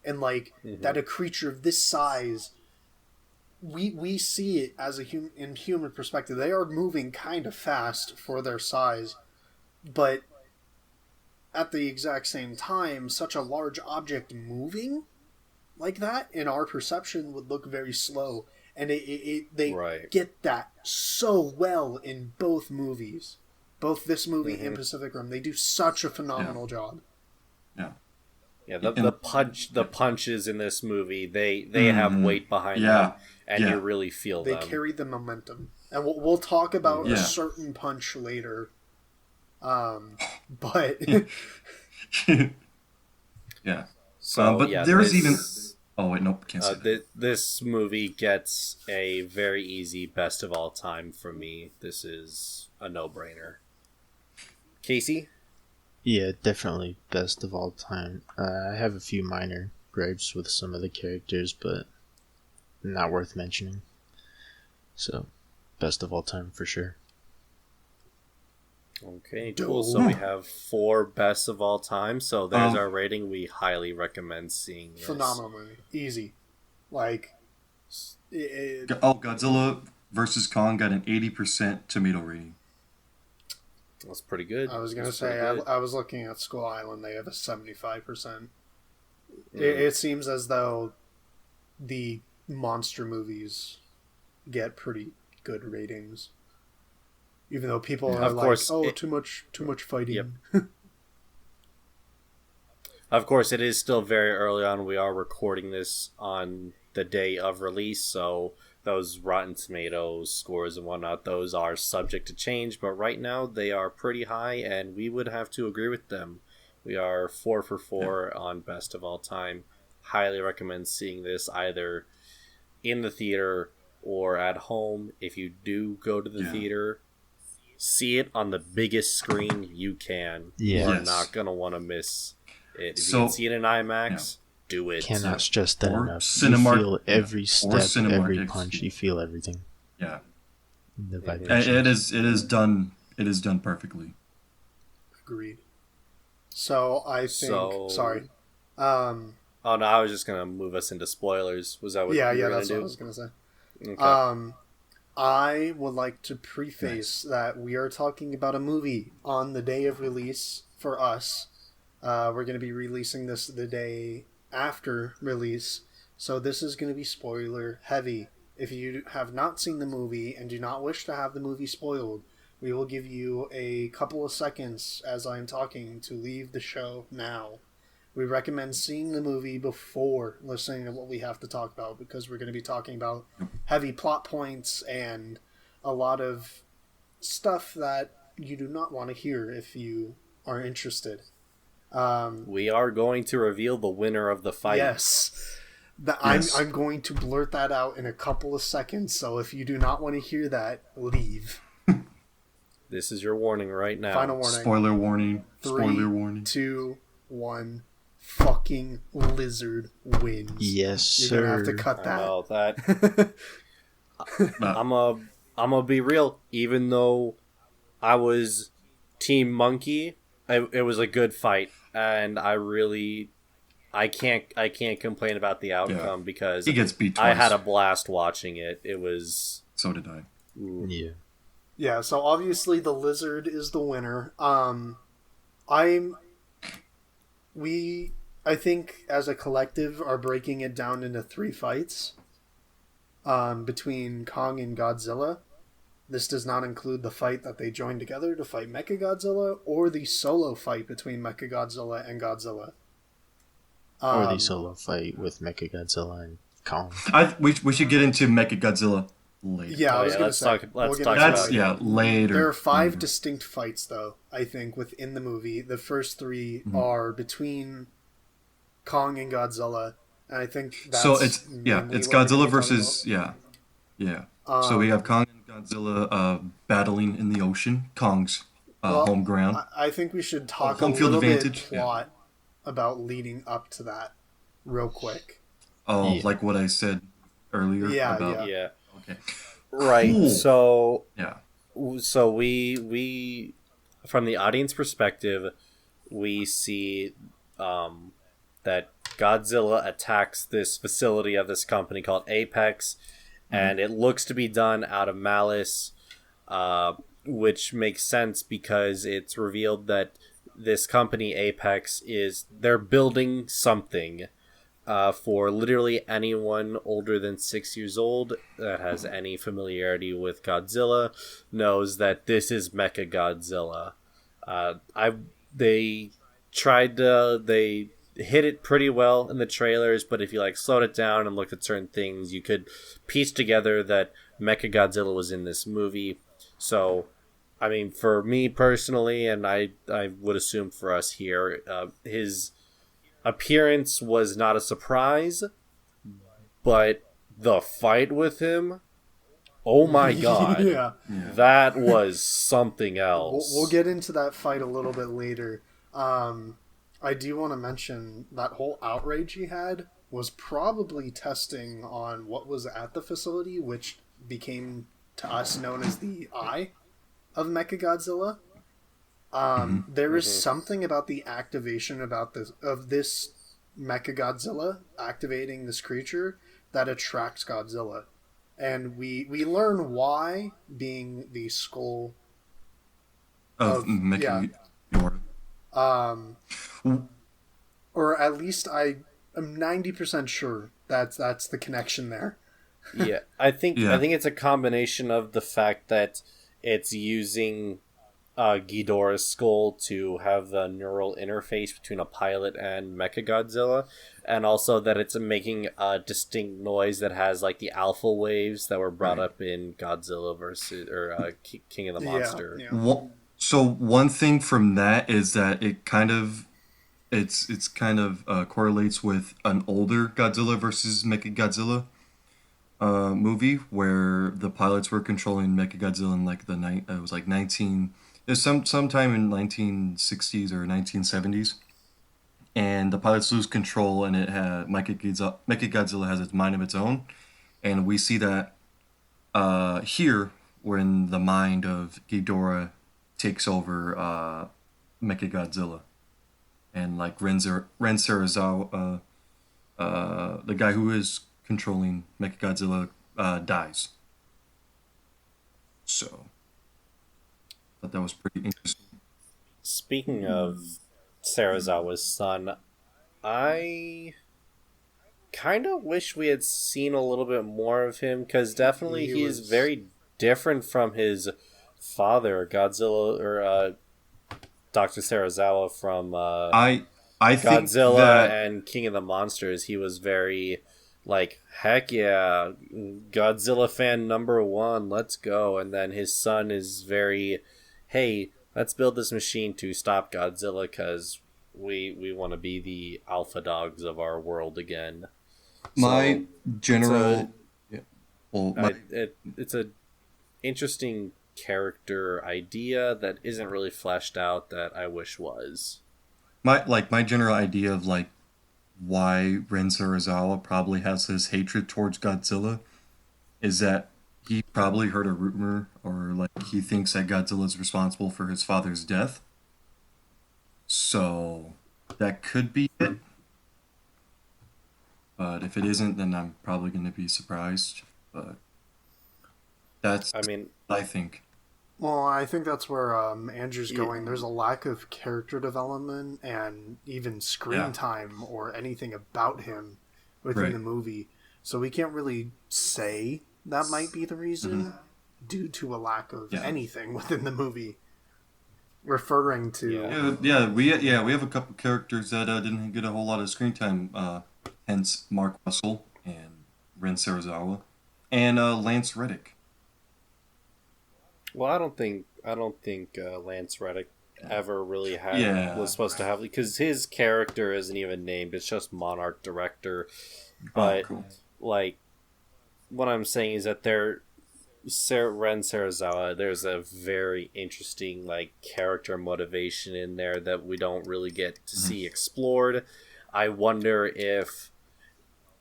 Speaker 1: And, like, that a creature of this size, we see it as in human perspective. They are moving kind of fast for their size. But at the exact same time, such a large object moving like that, in our perception, would look very slow. And they get that so well in both movies. Both this movie and Pacific Rim. They do such a phenomenal job.
Speaker 2: Yeah, the punches in this movie, they have weight behind them, and you really feel
Speaker 1: they
Speaker 2: them.
Speaker 1: They carry the momentum. And we'll talk about a certain punch later. But...
Speaker 4: yeah.
Speaker 2: So,
Speaker 4: but there's even... Oh, wait, nope, can't say that.
Speaker 2: This movie gets a very easy best of all time from me. This is a no-brainer. Casey?
Speaker 3: Yeah, definitely best of all time. I have a few minor gripes with some of the characters, but not worth mentioning. So, best of all time for sure.
Speaker 2: Okay, cool. So we have 4 best of all time. So there's our rating. We highly recommend seeing this.
Speaker 1: Phenomenal movie. Easy. Like...
Speaker 4: Godzilla vs. Kong got an 80% tomato rating.
Speaker 2: That's pretty good.
Speaker 1: I was going to say, I was looking at Skull Island. They have a 75%. It seems as though the monster movies get pretty good ratings. even though people are
Speaker 2: Of
Speaker 1: like,
Speaker 2: course,
Speaker 1: "Oh, too much fighting."
Speaker 2: Yep. Of course, it is still very early on. We are recording this on the day of release, so those Rotten Tomatoes scores and whatnot, those are subject to change, but right now they are pretty high, and we would have to agree with them. We are 4 for 4 on Best of All Time. Highly recommend seeing this either in the theater or at home. If you do go to the theater, see it on the biggest screen you can.
Speaker 3: Yeah.
Speaker 2: You are
Speaker 4: Yes.
Speaker 2: not going to want to miss it. If
Speaker 4: So-
Speaker 2: you can see it in IMAX, do it.
Speaker 3: Cannot stress that
Speaker 4: Or
Speaker 3: enough.
Speaker 4: Cinemark-
Speaker 3: You feel every
Speaker 4: or
Speaker 3: step,
Speaker 4: Cinemark
Speaker 3: every
Speaker 4: X.
Speaker 3: punch. You feel everything.
Speaker 4: Yeah.
Speaker 3: The
Speaker 2: It
Speaker 3: vibration.
Speaker 4: It is done. It is done perfectly.
Speaker 1: Agreed. So I think.
Speaker 2: So-
Speaker 1: Sorry.
Speaker 2: Oh no, I was just gonna move us into spoilers. Was that what
Speaker 1: Yeah,
Speaker 2: you were
Speaker 1: that's what I
Speaker 2: gonna
Speaker 1: was gonna say.
Speaker 2: do? Okay.
Speaker 1: I would like to preface that we are talking about a movie on the day of release for us. We're going to be releasing this the day after release, so this is going to be spoiler heavy. If you have not seen the movie and do not wish to have the movie spoiled, we will give you a couple of seconds as I am talking to leave the show now. We recommend seeing the movie before listening to what we have to talk about, because we're going to be talking about heavy plot points and a lot of stuff that you do not want to hear if you are interested.
Speaker 2: We are going to reveal the winner of the fight.
Speaker 1: Yes.
Speaker 4: Yes.
Speaker 1: I'm going to blurt that out in a couple of seconds, so if you do not want to hear that, leave.
Speaker 2: This is your warning right now.
Speaker 1: Final warning.
Speaker 4: Spoiler warning.
Speaker 1: 3,
Speaker 4: Spoiler warning.
Speaker 1: 2, 1. Fucking lizard wins.
Speaker 3: Yes,
Speaker 1: You're
Speaker 3: sir.
Speaker 1: gonna have to cut
Speaker 2: I
Speaker 1: that.
Speaker 2: know that. I'm gonna be real. Even though I was Team Monkey, it was a good fight, and I can't complain about the outcome because
Speaker 4: He gets beat twice.
Speaker 2: I had a blast watching it. It was
Speaker 4: So did I.
Speaker 3: Yeah.
Speaker 1: Yeah, so obviously the lizard is the winner. I think as a collective are breaking it down into 3 fights between Kong and Godzilla. This does not include the fight that they joined together to fight Mechagodzilla or the solo fight between Mechagodzilla and Godzilla.
Speaker 3: Or the solo fight with Mechagodzilla and Kong.
Speaker 4: We should get into Mechagodzilla later.
Speaker 1: Yeah, I was going to
Speaker 2: let's
Speaker 1: say.
Speaker 2: talk
Speaker 1: we'll
Speaker 2: about
Speaker 4: That's
Speaker 2: it.
Speaker 4: later.
Speaker 1: There are 5 distinct fights, though, I think, within the movie. The first 3 are between Kong and Godzilla, and I think that's
Speaker 4: So it's
Speaker 1: mainly
Speaker 4: it's
Speaker 1: what we're
Speaker 4: Godzilla
Speaker 1: gonna be
Speaker 4: versus
Speaker 1: talking
Speaker 4: yeah. So we have Kong and Godzilla battling in the ocean. Kong's
Speaker 1: Well,
Speaker 4: home ground.
Speaker 1: I think we should talk
Speaker 4: Home
Speaker 1: a
Speaker 4: field
Speaker 1: little
Speaker 4: advantage,
Speaker 1: bit plot about leading up to that real quick.
Speaker 3: Yeah.
Speaker 4: Like what I said earlier.
Speaker 1: Yeah,
Speaker 4: about,
Speaker 2: Yeah.
Speaker 4: Okay.
Speaker 2: Right.
Speaker 4: Cool.
Speaker 2: So we from the audience perspective, we see that Godzilla attacks this facility of this company called Apex, and it looks to be done out of malice, which makes sense because it's revealed that this company Apex they're building something for literally anyone older than 6 years old that has any familiarity with Godzilla knows that this is Mechagodzilla. They hit it pretty well in the trailers, but if you slowed it down and looked at certain things, you could piece together that Mechagodzilla was in this movie. So, I mean, for me personally, and I would assume for us here, his appearance was not a surprise, but the fight with him, oh my god,
Speaker 1: Yeah.
Speaker 2: that was something else.
Speaker 1: We'll get into that fight a little bit later. I do want to mention that whole outrage he had was probably testing on what was at the facility, which became to us known as the eye of Mechagodzilla. There is something about the activation of this Mechagodzilla activating this creature that attracts Godzilla. And we learn why, being the skull
Speaker 4: Of Mechagodzilla.
Speaker 1: Or at least I am 90% sure that's the connection there.
Speaker 2: I think it's a combination of the fact that it's using Ghidorah's skull to have the neural interface between a pilot and Mechagodzilla, and also that it's making a distinct noise that has like the alpha waves that were brought up in Godzilla versus King of the Monster.
Speaker 4: So one thing from that is that it kind of it's kind of correlates with an older Godzilla versus Mechagodzilla movie where the pilots were controlling Mechagodzilla in like the night. It was like 19. There's sometime in 1960s or 1970s, and the pilots lose control, and it had Mechagodzilla has its mind of its own, and we see that here when the mind of Ghidorah takes over Mechagodzilla, and like Ren Sarazawa, the guy who is controlling Mechagodzilla, dies. So, thought that was pretty interesting.
Speaker 2: Speaking of Sarazawa's son, I kind of wish we had seen a little bit more of him, because definitely he's very different from his father, Godzilla, or Dr. Sarazawa from
Speaker 4: I think
Speaker 2: Godzilla
Speaker 4: that...
Speaker 2: and King of the Monsters. He was very like, heck yeah, Godzilla fan number one, let's go. And then his son is very, hey, let's build this machine to stop Godzilla because we want to be the alpha dogs of our world again.
Speaker 4: My general...
Speaker 2: It's a interesting character idea that isn't really fleshed out that I wish was.
Speaker 4: My general idea of like why Ren Sarazawa probably has this hatred towards Godzilla is that he probably heard a rumor, or like he thinks that Godzilla is responsible for his father's death. So that could be it. But if it isn't, then I'm probably going to be surprised. But that's, I think.
Speaker 1: Well, I think that's where Andrew's going. There's a lack of character development and even screen time or anything about him within the movie. So we can't really say that might be the reason due to a lack of anything within the movie. Referring to...
Speaker 4: we have a couple characters that didn't get a whole lot of screen time. Hence Mark Russell and Ren Sarazawa. And Lance Reddick.
Speaker 2: Well, I don't think Lance Reddick ever really was supposed to have, because his character isn't even named. It's just Monarch Director. But like, what I'm saying is that Ren Sarazawa, there's a very interesting like character motivation in there that we don't really get to see explored. I wonder if,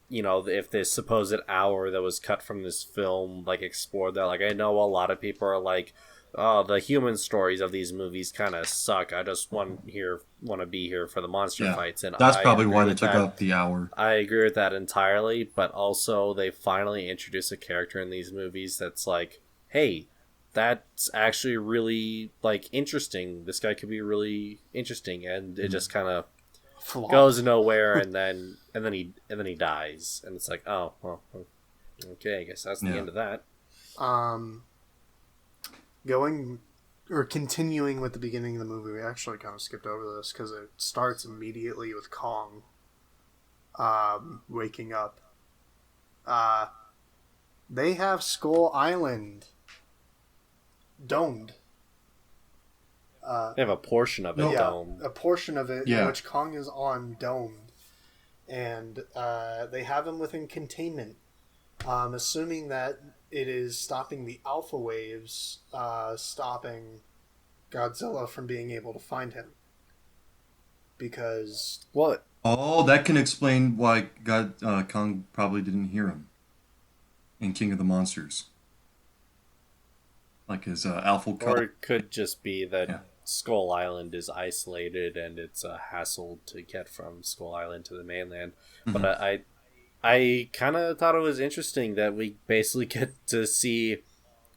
Speaker 2: if this supposed hour that was cut from this film, like, explored that. Like, I know a lot of people are like, oh, the human stories of these movies kind of suck. I just want to be here for the monster fights. And
Speaker 4: that's probably why they took up the hour.
Speaker 2: I agree with that entirely, but also they finally introduced a character in these movies that's like, hey, that's actually really, like, interesting. This guy could be really interesting, and it just kind of goes nowhere, and then he dies, and it's like, oh, well, okay, I guess that's the end of that.
Speaker 1: Continuing with the beginning of the movie, we actually kind of skipped over this because it starts immediately with Kong waking up. They have Skull Island domed.
Speaker 2: They have a portion of it domed.
Speaker 1: A portion of it in which Kong is on domed. And they have him within containment. Assuming that it is stopping the alpha waves, stopping Godzilla from being able to find him. Because...
Speaker 2: What?
Speaker 4: Oh, that can explain why Kong probably didn't hear him in King of the Monsters. Like his alpha...
Speaker 2: Or it could just be that Skull Island is isolated and it's a hassle to get from Skull Island to the mainland. Mm-hmm. But I kind of thought it was interesting that we basically get to see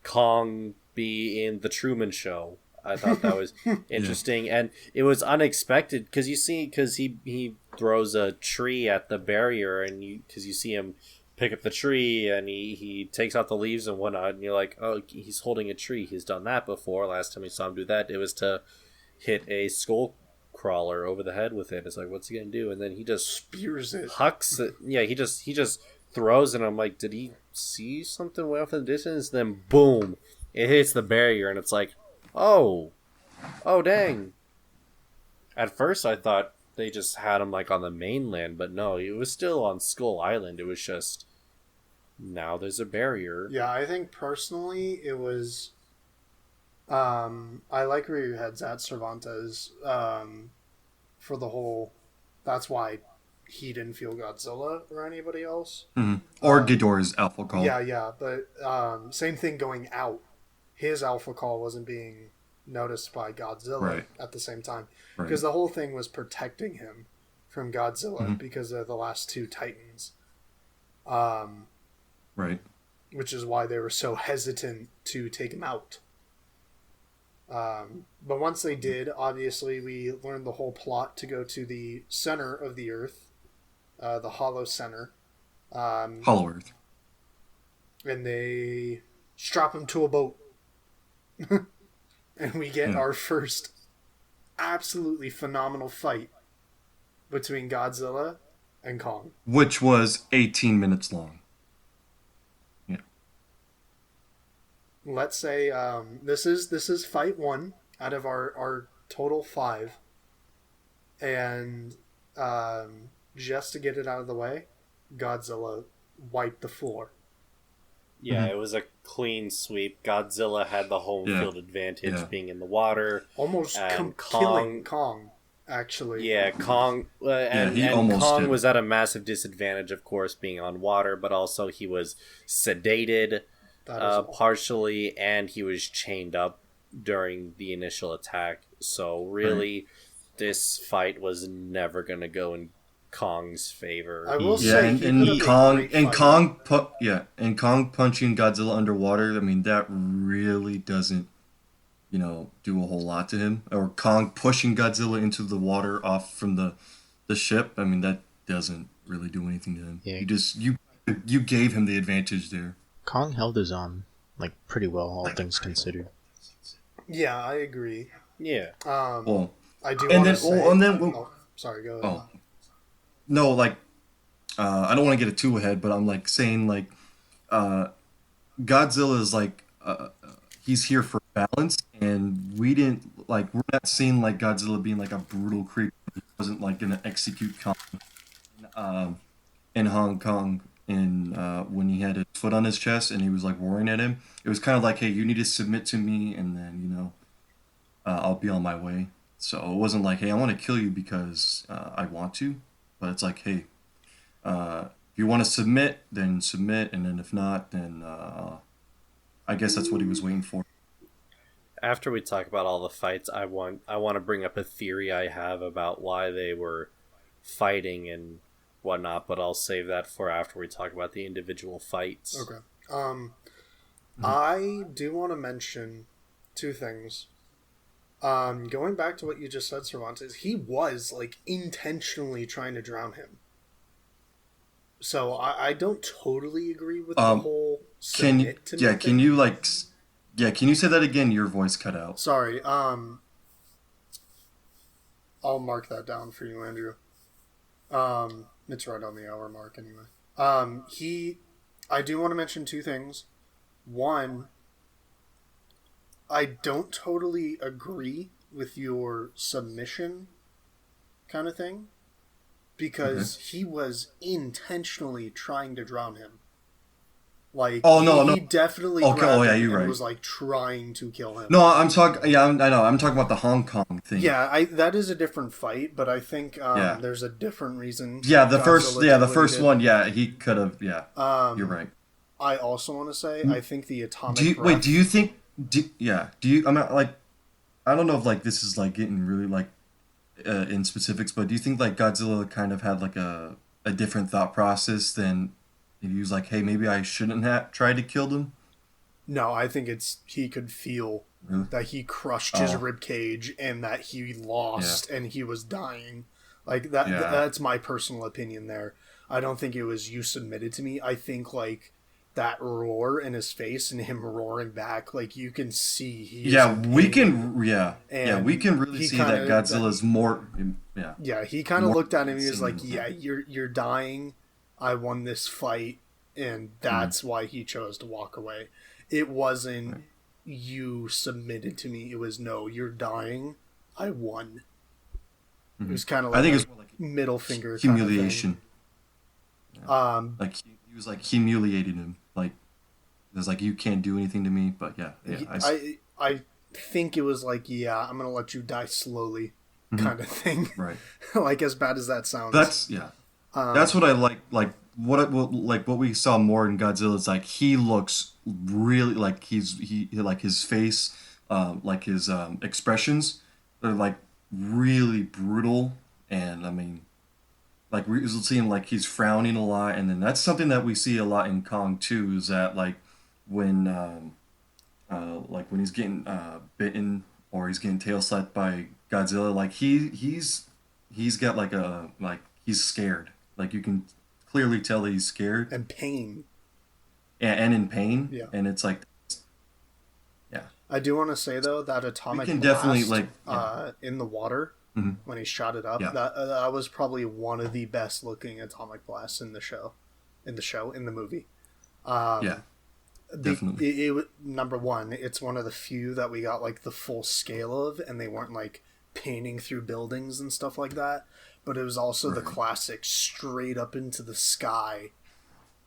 Speaker 2: Kong be in The Truman Show. I thought that was interesting, and it was unexpected because he throws a tree at the barrier, and you see him pick up the tree, and he takes out the leaves and whatnot, and you're like, oh, he's holding a tree. He's done that before. Last time we saw him do that, it was to hit a skull crawler over the head with it. It's like, what's he gonna do? And then he just
Speaker 1: Spears it.
Speaker 2: hucks it. Yeah, he just throws it. And I'm like, did he see something way off in the distance? Then boom, it hits the barrier, and it's like, oh dang. At first I thought they just had him like on the mainland, but no, it was still on Skull Island. It was just, now there's a barrier.
Speaker 1: Yeah, I think personally it was I like where your head's at, Cervantes, for the whole, that's why he didn't feel Godzilla or anybody else.
Speaker 4: Mm-hmm. Or Ghidorah's alpha call.
Speaker 1: Yeah, but same thing going out. His alpha call wasn't being noticed by Godzilla at the same time. Because the whole thing was protecting him from Godzilla because they're the last two Titans. Which is why they were so hesitant to take him out. But once they did, obviously we learned the whole plot to go to the center of the Earth, the Hollow Center.
Speaker 4: Hollow Earth.
Speaker 1: And they strap him to a boat. And we get our first absolutely phenomenal fight between Godzilla and Kong.
Speaker 4: Which was 18 minutes long. Yeah.
Speaker 1: Let's say this is fight 1 out of our total 5. And just to get it out of the way, Godzilla wiped the floor.
Speaker 2: Yeah, it was a clean sweep. Godzilla had the home field advantage being in the water.
Speaker 1: Almost killing Kong, actually.
Speaker 2: Yeah, Kong and Kong was at a massive disadvantage, of course, being on water, but also he was sedated partially, and he was chained up during the initial attack. So really, this fight was never going to go in Kong's favor.
Speaker 1: I will say,
Speaker 4: and Kong punching Godzilla underwater. I mean, that really doesn't, do a whole lot to him. Or Kong pushing Godzilla into the water off from the ship. I mean, that doesn't really do anything to him. Yeah. You gave him the advantage there.
Speaker 3: Kong held his own pretty well, all things considered.
Speaker 1: Yeah, I agree.
Speaker 2: Yeah.
Speaker 1: I do. And then, sorry, go ahead.
Speaker 4: Oh. No, I don't want to get it too ahead, but I'm saying Godzilla is he's here for balance, and we're not seeing Godzilla being a brutal creature. He wasn't gonna execute Kong in Hong Kong, and when he had his foot on his chest and he was roaring at him, it was kind of hey, you need to submit to me, and then I'll be on my way. So it wasn't hey, I want to kill you because I want to. But it's hey, if you want to submit, then submit, and then if not, then I guess that's what he was waiting for.
Speaker 2: After we talk about all the fights, I want to bring up a theory I have about why they were fighting and whatnot, but I'll save that for after we talk about the individual fights.
Speaker 1: Okay. I do want to mention 2 things. Going back to what you just said, Cervantes, he was intentionally trying to drown him. So I don't totally agree with the whole submit to me thing.
Speaker 4: Can you say that again? Your voice cut out.
Speaker 1: Sorry. I'll mark that down for you, Andrew. It's right on the hour mark anyway. I do want to mention 2 things. One, I don't totally agree with your submission kind of thing, because he was intentionally trying to drown him. He definitely grabbed him and was trying to kill him.
Speaker 4: No, I'm talking. Yeah, I know. I'm talking about the Hong Kong thing.
Speaker 1: Yeah, that is a different fight, but I think there's a different reason.
Speaker 4: Yeah, the first one. Yeah, he could have. Yeah, you're right.
Speaker 1: I also want to say I think the atomic.
Speaker 4: Do you think? Do you? I'm not I don't know if this is getting really in specifics, but do you think Godzilla kind of had a different thought process than he was hey, maybe I shouldn't have tried to kill them?
Speaker 1: No, I think he could feel that he crushed his ribcage and that he lost and he was dying. That's my personal opinion there. I don't think it was you submitted to me. I think like that roar in his face and him roaring back, like you can see he
Speaker 4: we can really see
Speaker 1: kinda,
Speaker 4: that Godzilla's more
Speaker 1: he kind of looked at him. He was like,
Speaker 4: insane.
Speaker 1: you're dying. I won this fight, and that's why he chose to walk away. It wasn't you submitted to me. It was no, you're dying. I won. It was kind of like,
Speaker 4: I think it's more like
Speaker 1: middle finger
Speaker 4: humiliation.
Speaker 1: Kind of thing.
Speaker 4: Like he was like humiliating him. Like it was like, you can't do anything to me. But
Speaker 1: I think it was like, I'm gonna let you die slowly, kind of thing.
Speaker 4: Right.
Speaker 1: Like as bad as that sounds.
Speaker 4: That's what I like. Like what we saw more in Godzilla is like he looks really like he like his face, like his expressions, they're like really brutal, and I mean, like we're seeing like he's frowning a lot, and then that's something that we see a lot in Kong too. Is that like when he's getting bitten or he's getting tail slapped by Godzilla, like he's got like he's scared. Like you can clearly tell that he's scared
Speaker 1: and pain.
Speaker 4: And in pain.
Speaker 1: Yeah.
Speaker 4: And it's like,
Speaker 1: I do want to say though that atomic
Speaker 4: blast
Speaker 1: definitely in the water when he shot it up,
Speaker 4: Yeah.
Speaker 1: that was probably one of the best looking atomic blasts in the movie.
Speaker 4: Definitely.
Speaker 1: Number one, it's one of the few that we got like the full scale of, and they weren't like painting through buildings and stuff like that. But it was also the classic straight up into the sky.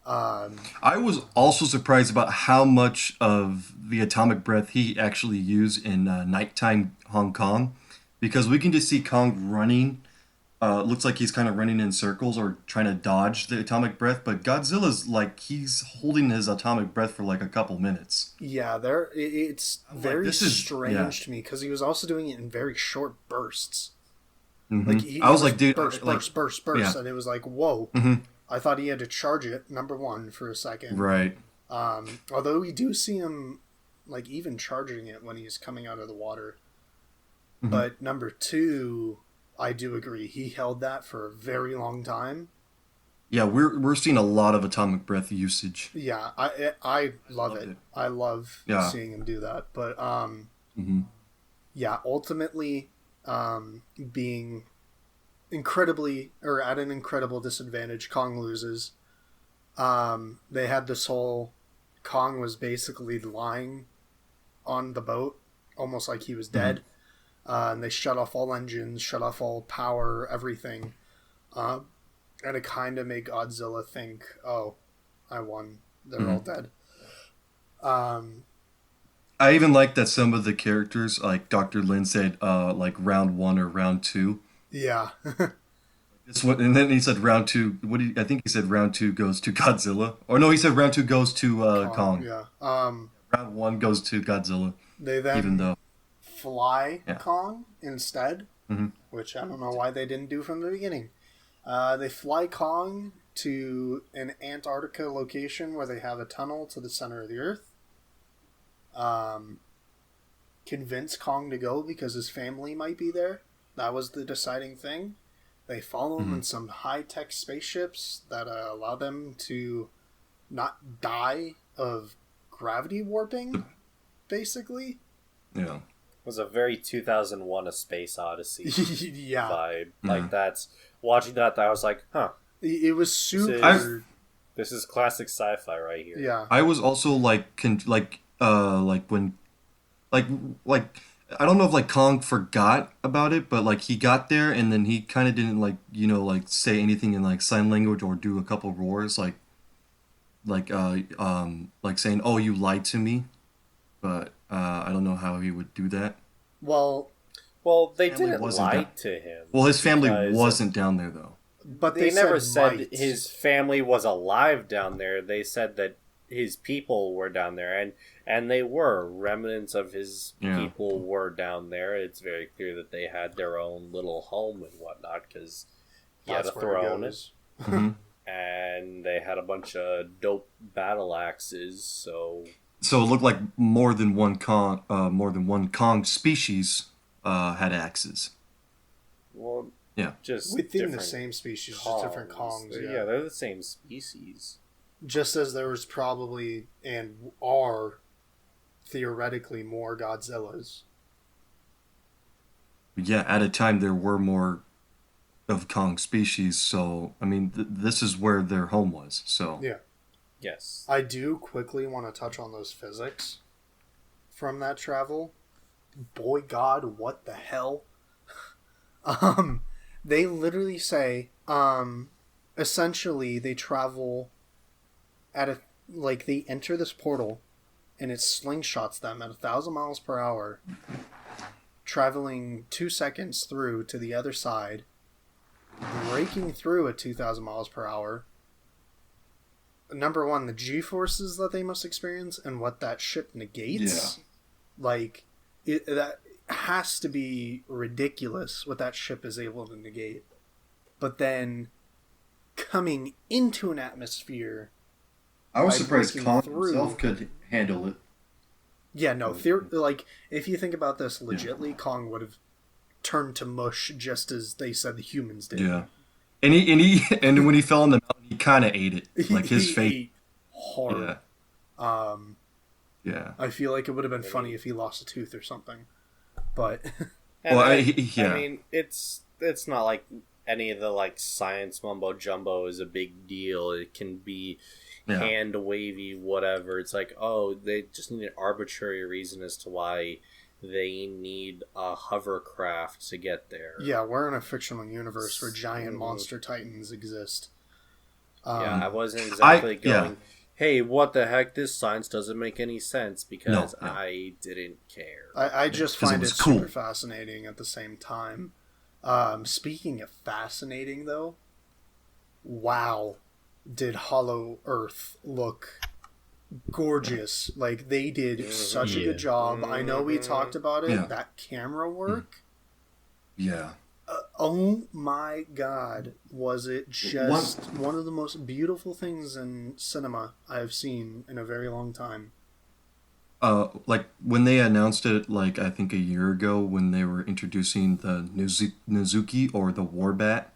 Speaker 4: I was also surprised about how much of the atomic breath he actually used in nighttime Hong Kong, because we can just see Kong running. Looks like he's kind of running in circles or trying to dodge the atomic breath, but Godzilla's like he's holding his atomic breath for like a couple minutes.
Speaker 1: Yeah, it's very strange to me because he was also doing it in very short bursts. Like
Speaker 4: I was like, dude,
Speaker 1: burst, and it was like, whoa. I thought he had to charge it, number one, for a second.
Speaker 4: Right.
Speaker 1: Although we do see him, like, even charging it when he's coming out of the water. But number two, I do agree. He held that for a very long time.
Speaker 4: Yeah, we're seeing a lot of atomic breath usage.
Speaker 1: Yeah, I love it. I love seeing him do that. But, ultimately, being incredibly or at an incredible disadvantage, Kong loses. They had this whole Kong was basically lying on the boat almost like he was dead, and they shut off all engines, shut off all power, everything, and it kind of made Godzilla think, oh, I won, they're all dead.
Speaker 4: I even like that some of the characters, like Dr. Lin said, like round 1 or round 2.
Speaker 1: Yeah.
Speaker 4: And then he said round 2. I think he said round 2 goes to Godzilla, or no, he said round 2 goes to Kong.
Speaker 1: Yeah.
Speaker 4: Round 1 goes to Godzilla.
Speaker 1: They then
Speaker 4: even though
Speaker 1: fly Kong instead, which I don't know why they didn't do from the beginning. They fly Kong to an Antarctica location where they have a tunnel to the center of the Earth. Convince Kong to go because his family might be there. That was the deciding thing. They follow him in some high-tech spaceships that allow them to not die of gravity warping, basically.
Speaker 4: Yeah.
Speaker 2: It was a very 2001 A Space Odyssey vibe. Like that's watching that I was like, huh.
Speaker 1: It was super...
Speaker 2: This is classic sci-fi right here.
Speaker 1: Yeah.
Speaker 4: I was also like when I don't know if like Kong forgot about it, but like he got there and then he kind of didn't like say anything in like sign language or do a couple roars like saying, "Oh, you lied to me," but I don't know how he would do that.
Speaker 1: Well,
Speaker 2: they didn't lie to him.
Speaker 4: Well, his family wasn't down there though.
Speaker 1: But
Speaker 2: they never said his family was alive down there. They said that his people were down there, and they were. Remnants of his people were down there. It's very clear that they had their own little home and whatnot, because he had a throne, and they had a bunch of dope battle axes, so
Speaker 4: it looked like more than one Kong species had axes.
Speaker 2: Well,
Speaker 4: Yeah.
Speaker 2: Just
Speaker 1: within the
Speaker 2: different
Speaker 1: same species, just different Kongs.
Speaker 2: Yeah, they're the same species.
Speaker 1: Just as there was probably and are theoretically more Godzillas.
Speaker 4: Yeah, at a time there were more of Kong species, so I mean, this is where their home was. So
Speaker 1: Yeah.
Speaker 2: Yes.
Speaker 1: I do quickly want to touch on those physics from that travel. Boy, God, what the hell? They literally say, essentially, they travel at a like they enter this portal, and it slingshots them at 1,000 miles per hour, traveling 2 seconds through to the other side, breaking through at 2,000 miles per hour. Number one, the G-forces that they must experience and what that ship negates.
Speaker 4: Yeah.
Speaker 1: Like, that has to be ridiculous what that ship is able to negate. But then, coming into an atmosphere...
Speaker 4: I was
Speaker 1: by
Speaker 4: surprised
Speaker 1: breaking
Speaker 4: Kong
Speaker 1: through-
Speaker 4: himself could handle it.
Speaker 1: Yeah, no, like, if you think about this legitly, Kong would have turned to mush just as they said the humans did.
Speaker 4: Yeah. And when he fell in the mountain, he kind of ate it. Like his
Speaker 1: He
Speaker 4: face.
Speaker 1: ate hard.
Speaker 4: Yeah. Yeah.
Speaker 1: I feel like it would have been funny if he lost a tooth or something. But
Speaker 2: And
Speaker 4: Well,
Speaker 2: I mean, it's not like any of the like science mumbo jumbo is a big deal. It can be hand wavy, whatever. It's like, oh, they just need an arbitrary reason as to why they need a hovercraft to get there.
Speaker 1: yeah, we're in a fictional universe where giant monster titans exist.
Speaker 2: Yeah, I wasn't exactly going, hey, what the heck? This science doesn't make any sense because
Speaker 4: No.
Speaker 2: I didn't care.
Speaker 1: I just
Speaker 4: 'cause it
Speaker 1: find it
Speaker 4: was cool.
Speaker 1: super fascinating at the same time. Speaking of fascinating, though, wow, did Hollow Earth look gorgeous. Like, they did such a good job. I know we talked about it.
Speaker 4: Yeah.
Speaker 1: That camera work.
Speaker 4: Yeah.
Speaker 1: Oh my god, was it just one of the most beautiful things in cinema I've seen in a very long time.
Speaker 4: Like when they announced it, like I think a year ago, when they were introducing the Nizuki or the Warbat,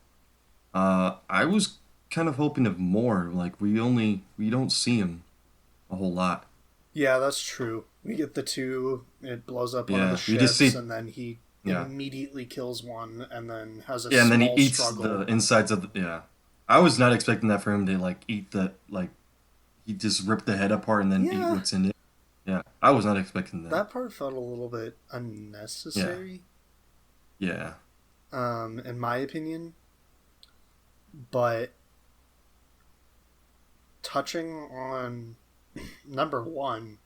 Speaker 4: I was kind of hoping of more. Like we don't see him a whole lot.
Speaker 1: Yeah, that's true. We get the two, it blows up one of the
Speaker 4: we just
Speaker 1: ships,
Speaker 4: see-
Speaker 1: and then he
Speaker 4: Yeah.
Speaker 1: immediately kills one, and then has a
Speaker 4: Yeah, and then he
Speaker 1: small
Speaker 4: eats
Speaker 1: struggle.
Speaker 4: the insides of the. Yeah, I was not expecting that for him to like eat the like. He just ripped the head apart and then eat
Speaker 1: Yeah.
Speaker 4: what's in it. Yeah, I was not expecting that.
Speaker 1: That part felt a little bit unnecessary.
Speaker 4: Yeah.
Speaker 1: In my opinion. But touching on number one,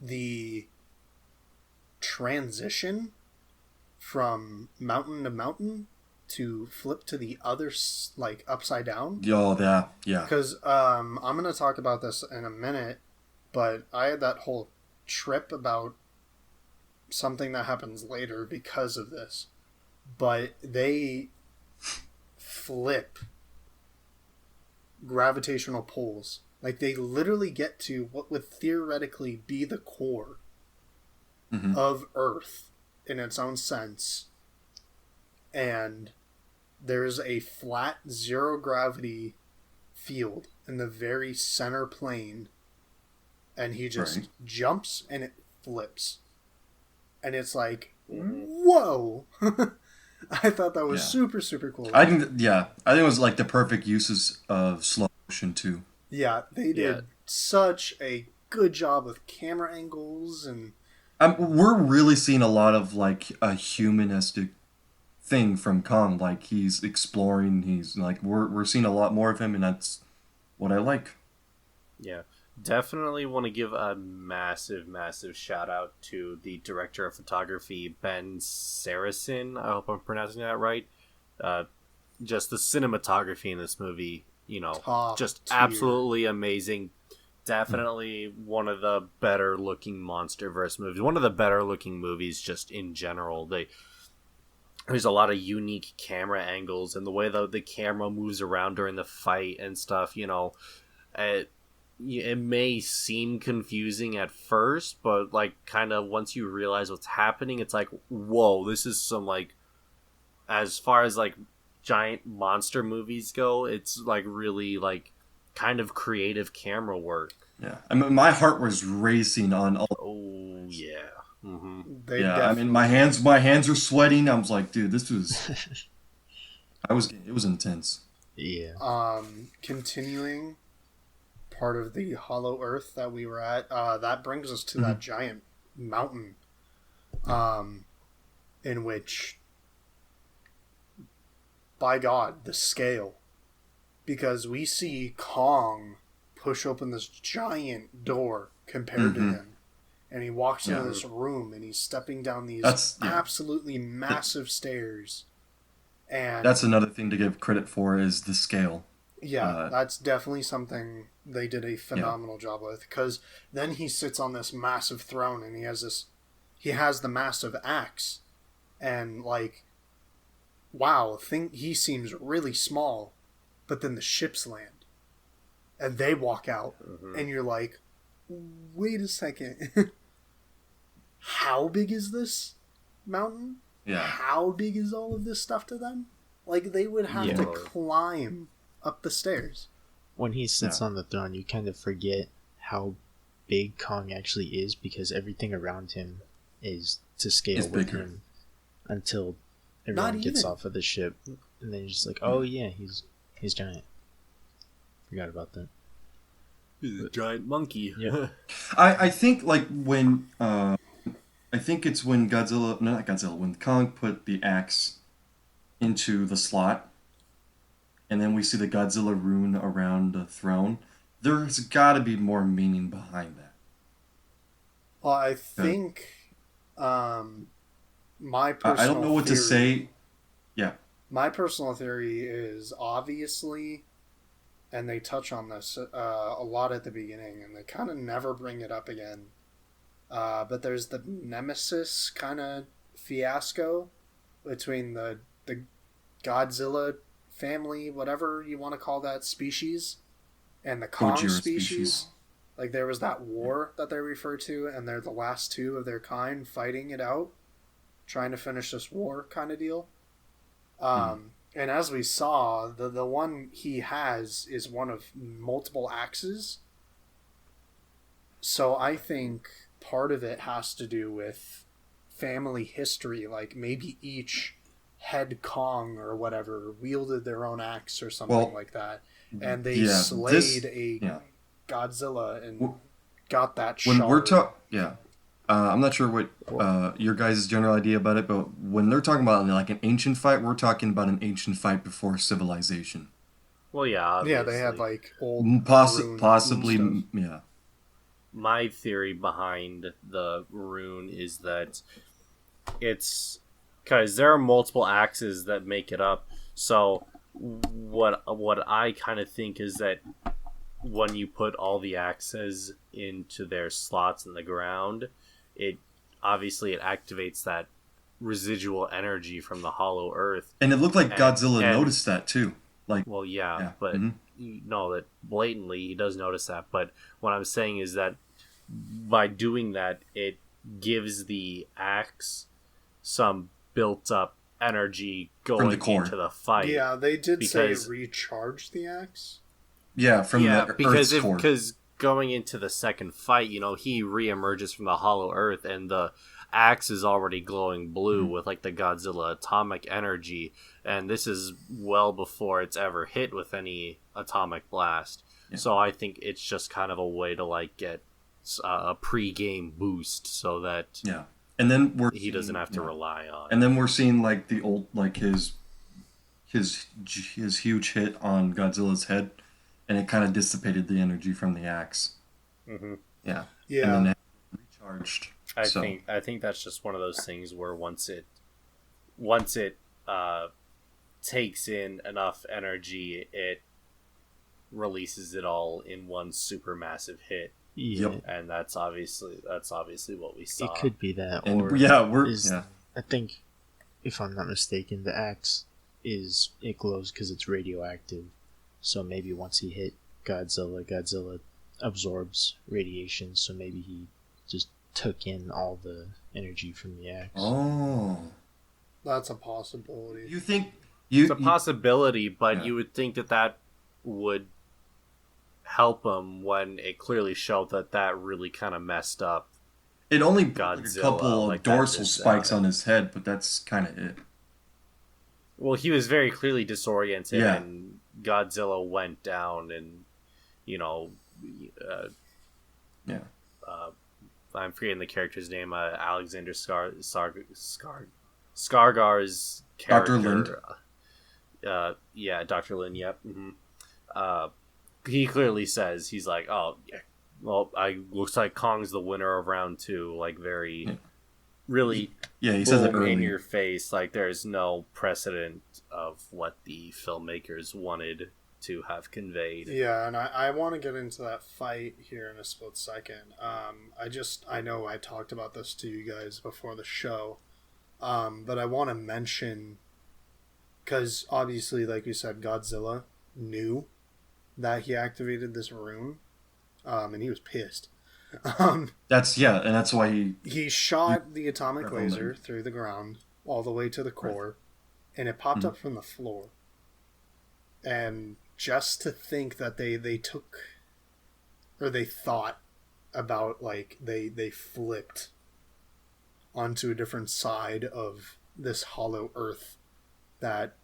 Speaker 1: the transition from mountain to mountain to flip to the other, like, upside down.
Speaker 4: Oh, yeah.
Speaker 1: Because I'm going to talk about this in a minute, but I had that whole trip about something that happens later because of this. But they flip gravitational pulls. Like, they literally get to what would theoretically be the core of Earth in its own sense. And there's a flat zero gravity field in the very center plane, and he just jumps and it flips, and it's like, whoa. I thought that was super cool.
Speaker 4: I think it was like the perfect uses of slow motion too.
Speaker 1: Yeah, they did such a good job with camera angles, and
Speaker 4: we're really seeing a lot of like a humanistic thing from Kong. Like he's exploring. He's like we're seeing a lot more of him, and that's what I like.
Speaker 2: Yeah, definitely want to give a massive shout out to the director of photography, Ben Saracen. I hope I'm pronouncing that right. Just the cinematography in this movie,
Speaker 1: top
Speaker 2: just
Speaker 1: tier.
Speaker 2: absolutely amazing. Definitely one of the better looking MonsterVerse movies. One of the better looking movies just in general. There's a lot of unique camera angles, and the way that the camera moves around during the fight and stuff, it may seem confusing at first, but like kind of once you realize what's happening, it's like, whoa, this is some like as far as like giant monster movies go, it's like really like kind of creative camera work.
Speaker 4: Yeah, I mean, my heart was racing on all.
Speaker 2: Oh yeah. Mm-hmm.
Speaker 4: I mean, my hands were sweating. I was like, dude, this was. It was intense.
Speaker 3: Yeah.
Speaker 1: Continuing part of the Hollow Earth that we were at, that brings us to that giant mountain, in which, by God, the scale, because we see Kong push open this giant door compared to him, and he walks into this room and he's stepping down these absolutely massive stairs. And
Speaker 4: that's another thing to give credit for is the scale.
Speaker 1: Yeah, that's definitely something they did a phenomenal job with, because then he sits on this massive throne and he has the massive axe, and like, wow, he seems really small, but then the ships land and they walk out and you're like, wait a second. How big is this mountain?
Speaker 4: Yeah.
Speaker 1: How big is all of this stuff to them? Like, they would have to climb up the stairs.
Speaker 3: When he sits on the throne, you kind of forget how big Kong actually is, because everything around him is to scale with him until everyone gets off of the ship, and then you're just like, oh yeah, he's giant. Forgot about that.
Speaker 2: He's a giant monkey.
Speaker 3: Yeah.
Speaker 4: I think like when I think it's when when Kong put the axe into the slot, and then we see the Godzilla rune around the throne. There's got to be more meaning behind that.
Speaker 1: Well, I think my personal
Speaker 4: I don't know what to say. Yeah.
Speaker 1: My personal theory is, obviously, and they touch on this a lot at the beginning, and they kind of never bring it up again. But there's the Nemesis kind of fiasco between the Godzilla family, whatever you want to call that species, and the Kong species. Like, there was that war that they refer to, and they're the last two of their kind fighting it out, trying to finish this war kind of deal. And as we saw, the one he has is one of multiple axes. So I think part of it has to do with family history. Like, maybe each head Kong or whatever wielded their own axe or something like that. And they slayed a Godzilla and got that shard.
Speaker 4: When we're I'm not sure what your guys' general idea about it, but when they're talking about like an ancient fight, we're talking about an ancient fight before civilization.
Speaker 2: Well, yeah, obviously.
Speaker 1: Yeah, they had like old
Speaker 4: possibly, yeah.
Speaker 2: My theory behind the rune is that it's because there are multiple axes that make it up. So what I kind of think is that when you put all the axes into their slots in the ground, it activates that residual energy from the Hollow Earth.
Speaker 4: And it looked like Godzilla noticed that too. Like,
Speaker 2: well, but you know that blatantly he does notice that. But what I'm saying is that by doing that, it gives the axe some built-up energy going into the fight.
Speaker 1: Yeah, they did say recharge the axe.
Speaker 4: Yeah, from the Earth's core.
Speaker 2: Because going into the second fight, you know, he re-emerges from the Hollow Earth, and the axe is already glowing blue with like the Godzilla atomic energy, and this is well before it's ever hit with any atomic blast. Yeah. So I think it's just kind of a way to like get a pre-game boost so that
Speaker 4: and then
Speaker 2: he doesn't have to rely on.
Speaker 4: And then we're seeing like the old like his huge hit on Godzilla's head, and it kind of dissipated the energy from the axe.
Speaker 2: Mm-hmm.
Speaker 4: Yeah.
Speaker 1: And
Speaker 4: then it recharged.
Speaker 2: I think that's just one of those things where once it takes in enough energy, it releases it all in one super massive hit.
Speaker 3: Yep.
Speaker 2: And that's obviously what we saw.
Speaker 3: It could be that,
Speaker 4: and
Speaker 3: I think, if I'm not mistaken, the axe it glows because it's radioactive. So maybe once he hit Godzilla absorbs radiation. So maybe he just took in all the energy from the axe.
Speaker 4: Oh,
Speaker 1: That's a possibility.
Speaker 4: You think
Speaker 2: It's a possibility, but
Speaker 4: Yeah.
Speaker 2: you would think that would help him when it clearly showed that really kind of messed up.
Speaker 4: it only put like a
Speaker 2: Godzilla,
Speaker 4: couple
Speaker 2: like
Speaker 4: of
Speaker 2: that
Speaker 4: dorsal
Speaker 2: just,
Speaker 4: spikes on his head, but that's kind of it.
Speaker 2: Well, he was very clearly disoriented,
Speaker 4: Yeah.
Speaker 2: and Godzilla went down, and
Speaker 4: Yeah.
Speaker 2: I'm forgetting the character's name. Alexander Skargar's character.
Speaker 4: Dr. Lind.
Speaker 2: Yeah, Dr. Lin. Yep. He clearly says he's like, oh yeah, well, looks like Kong's the winner of round 2. Like very, really.
Speaker 4: Yeah, he says it
Speaker 2: boom in
Speaker 4: early.
Speaker 2: your face. Like there's no precedent of what the filmmakers wanted to have conveyed.
Speaker 1: Yeah, and I want to get into that fight here in a split second. I know I talked about this to you guys before the show, but I want to mention, because obviously, like you said, Godzilla knew that he activated this rune, and he was pissed.
Speaker 4: That's why
Speaker 1: he shot the atomic laser through the ground all the way to the core, and it popped up from the floor. And just to think that they took, or they thought about, like, they flipped onto a different side of this hollow earth, that,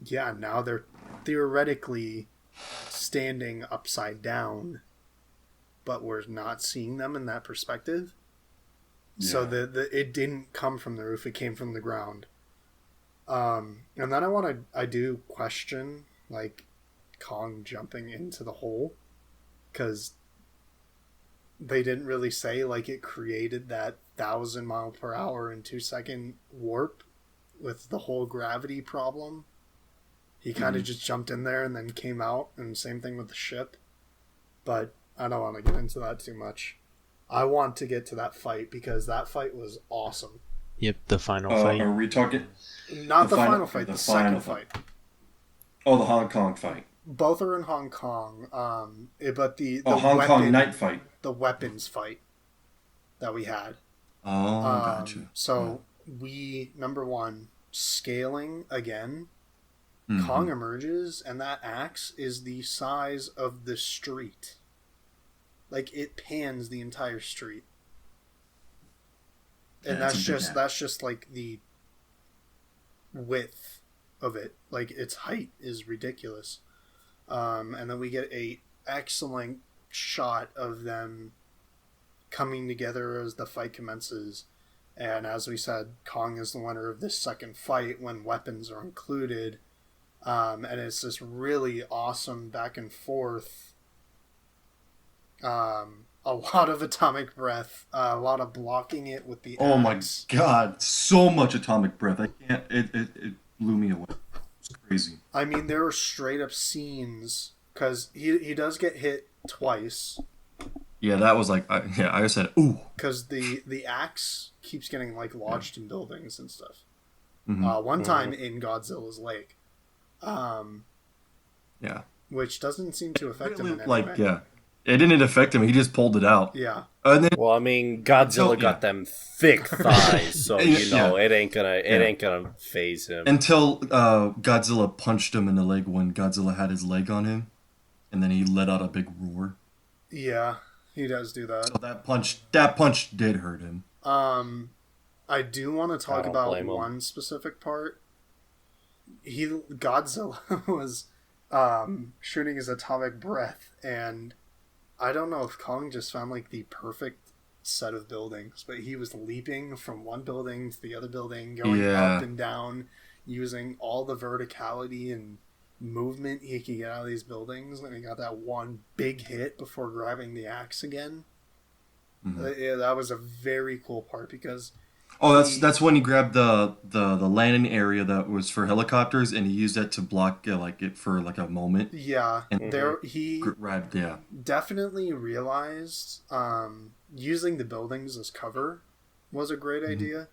Speaker 1: yeah, now they're theoretically standing upside down, but we're not seeing them in that perspective. Yeah. So it didn't come from the roof, it came from the ground. And then I do question, like, Kong jumping into the hole, because they didn't really say, like, it created that 1,000 mile per hour and 2 second warp with the whole gravity problem. He kind of just jumped in there and then came out, and same thing with the ship. But I don't want to get into that too much. I want to get to that fight, because that fight was awesome.
Speaker 3: Yep, the final fight.
Speaker 4: Are we talking?
Speaker 1: Not the final fight, the second fight.
Speaker 4: Oh, the Hong Kong fight.
Speaker 1: Both are in Hong Kong, but the
Speaker 4: Hong Kong night fight.
Speaker 1: The weapons fight that we had.
Speaker 4: Oh, gotcha.
Speaker 1: So we, number one, scaling again.
Speaker 4: Mm-hmm.
Speaker 1: Kong emerges, and that axe is the size of the street. Like, it pans the entire street. And
Speaker 4: Yeah,
Speaker 1: that's just like the width of it. Like, its height is ridiculous. And then we get a excellent shot of them coming together as the fight commences. And as we said, Kong is the winner of this second fight when weapons are included. And it's this really awesome back and forth. A lot of atomic breath, a lot of blocking it with the
Speaker 4: Oh
Speaker 1: axe.
Speaker 4: my god, so much atomic breath. I can't. It blew me away. It's crazy.
Speaker 1: I mean, there are straight up scenes, because he does get hit twice.
Speaker 4: Yeah, that was like, I said, ooh.
Speaker 1: Because the axe keeps getting, like, lodged in buildings and stuff.
Speaker 4: Mm-hmm.
Speaker 1: One time in Godzilla's lake.
Speaker 4: Yeah.
Speaker 1: Which doesn't seem to affect him in any
Speaker 4: like,
Speaker 1: way.
Speaker 4: yeah. It didn't affect him. He just pulled it out.
Speaker 1: Yeah.
Speaker 4: And then,
Speaker 2: Well, I mean, Godzilla got them thick thighs, so
Speaker 4: Yeah.
Speaker 2: it ain't gonna phase him.
Speaker 4: until Godzilla punched him in the leg when Godzilla had his leg on him, and then he let out a big roar.
Speaker 1: Yeah, he does do that.
Speaker 4: So that punch did hurt him.
Speaker 1: I do want to talk
Speaker 2: don't
Speaker 1: about
Speaker 2: blame him.
Speaker 1: one specific part. Godzilla was shooting his atomic breath, and I don't know if Kong just found, like, the perfect set of buildings, but he was leaping from one building to the other building, going up and down, using all the verticality and movement he could get out of these buildings, and he got that one big hit before grabbing the axe again.
Speaker 4: Mm-hmm.
Speaker 1: Yeah, that was a very cool part, because
Speaker 4: that's when he grabbed the landing area that was for helicopters, and he used that to block it for like a moment.
Speaker 1: yeah,
Speaker 4: And
Speaker 1: he
Speaker 4: grabbed
Speaker 1: definitely realized using the buildings as cover was a great idea,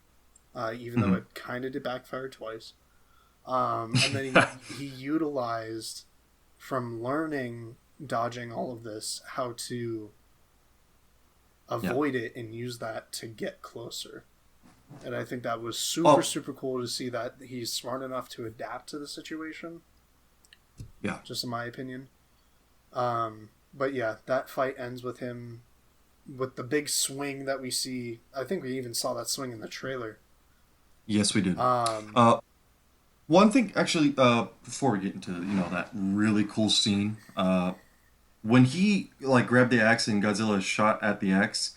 Speaker 1: even though it kind of did backfire twice. And then he utilized, from learning, dodging all of this, how to avoid it and use that to get closer. And I think that was super cool to see that he's smart enough to adapt to the situation.
Speaker 4: Yeah.
Speaker 1: Just in my opinion. But yeah, that fight ends with him with the big swing that we see. I think we even saw that swing in the trailer.
Speaker 4: Yes, we did. One thing, actually, before we get into that really cool scene, when he grabbed the axe and Godzilla shot at the axe,